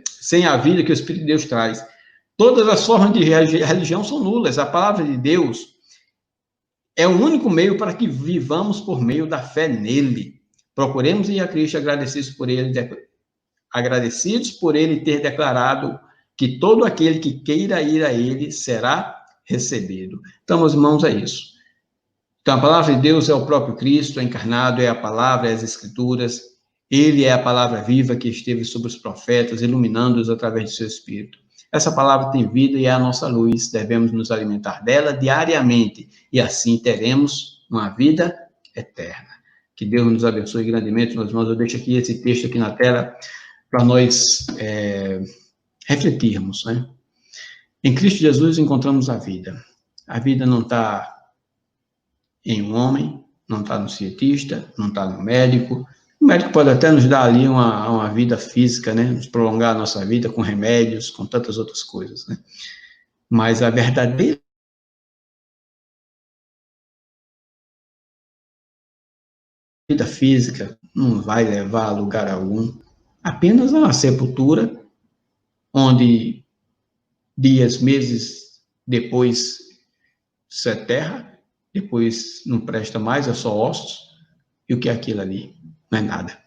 sem a vida que o Espírito de Deus traz. Todas as formas de religião são nulas. A palavra de Deus é o único meio para que vivamos por meio da fé nele. Procuremos ir a Cristo agradecidos por ele ter declarado que todo aquele que queira ir a ele será recebido. Então, meus irmãos, é isso. Então, a palavra de Deus é o próprio Cristo encarnado, é a palavra, é as Escrituras. Ele é a palavra viva que esteve sobre os profetas, iluminando-os através de seu Espírito. Essa palavra tem vida e é a nossa luz. Devemos nos alimentar dela diariamente e assim teremos uma vida eterna. Que Deus nos abençoe grandemente, meus irmãos. Eu deixo aqui esse texto aqui na tela para nós refletirmos, né? Em Cristo Jesus encontramos a vida. A vida não está em um homem, não está no cientista, não está no médico. O médico pode até nos dar ali uma vida física, né? Nos prolongar a nossa vida com remédios, com tantas outras coisas, né? Mas a verdadeira vida física não vai levar a lugar algum, apenas a uma sepultura, onde dias, meses depois isso é terra, depois não presta mais, é só ossos, e o que é aquilo ali? Não é nada.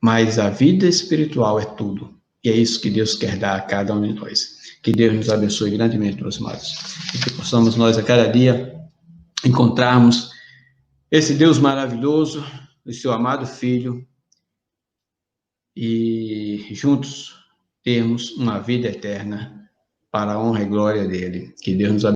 Mas a vida espiritual é tudo, e é isso que Deus quer dar a cada um de nós. Que Deus nos abençoe grandemente, meus amados, e que possamos nós a cada dia encontrarmos esse Deus maravilhoso, o seu amado Filho, e juntos termos uma vida eterna para a honra e glória dele. Que Deus nos abençoe.